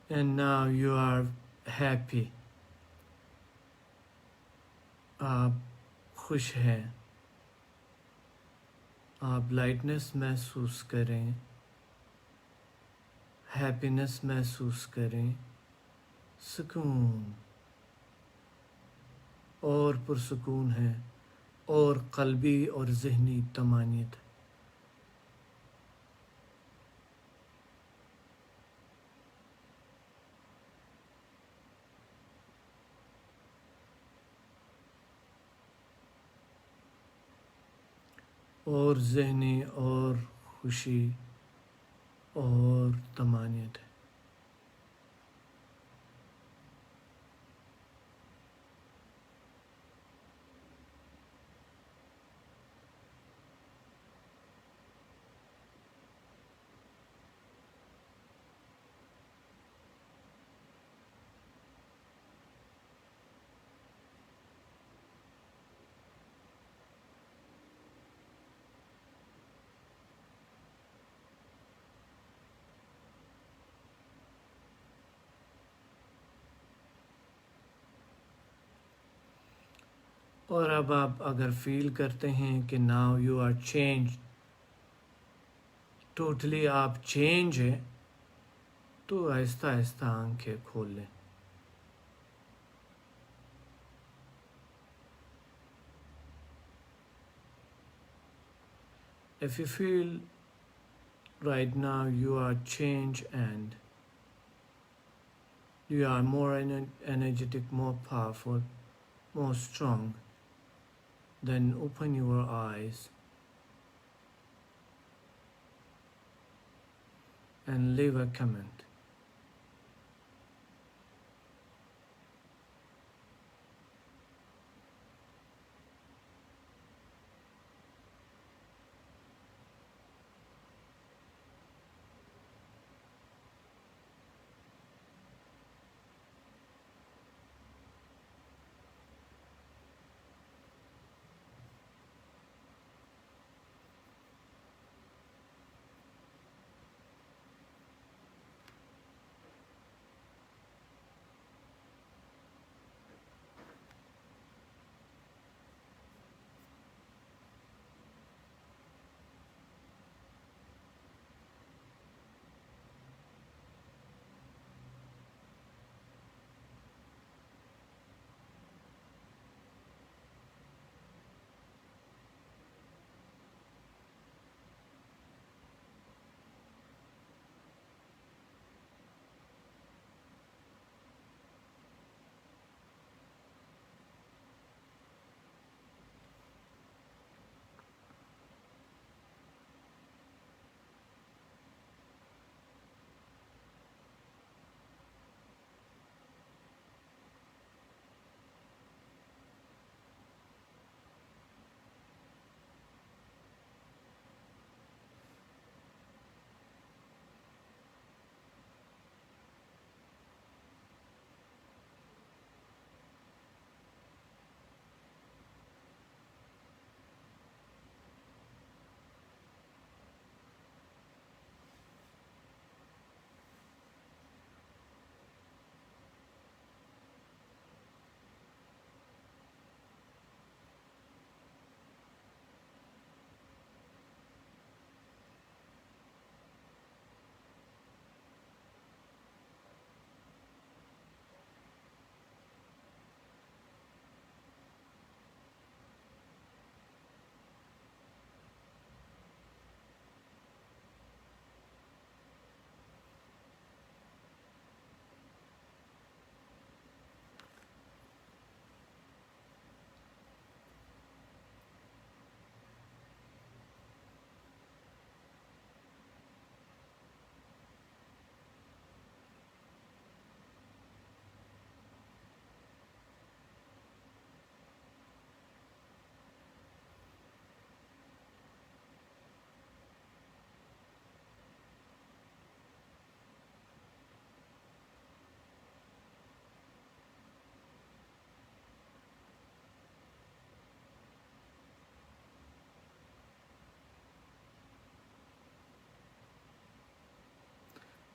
and now you are happy. آپ خوش ہیں. آپ لائٹنس محسوس کریں, ہیپینس محسوس کریں, سکون اور پرسکون ہے, اور قلبی اور ذہنی طمانینت. اور ذہنی اور خوشی اور طمانینت ہے. اور اب آپ اگر فیل کرتے ہیں کہ now you are change, totally آپ چینج ہیں, تو آہستہ آہستہ آنکھیں کھول لیں. If you feel right now you are changed and you are more energetic, more powerful, more strong, then open your eyes and leave a comment.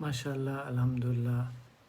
ماشاء اللہ, الحمدللہ,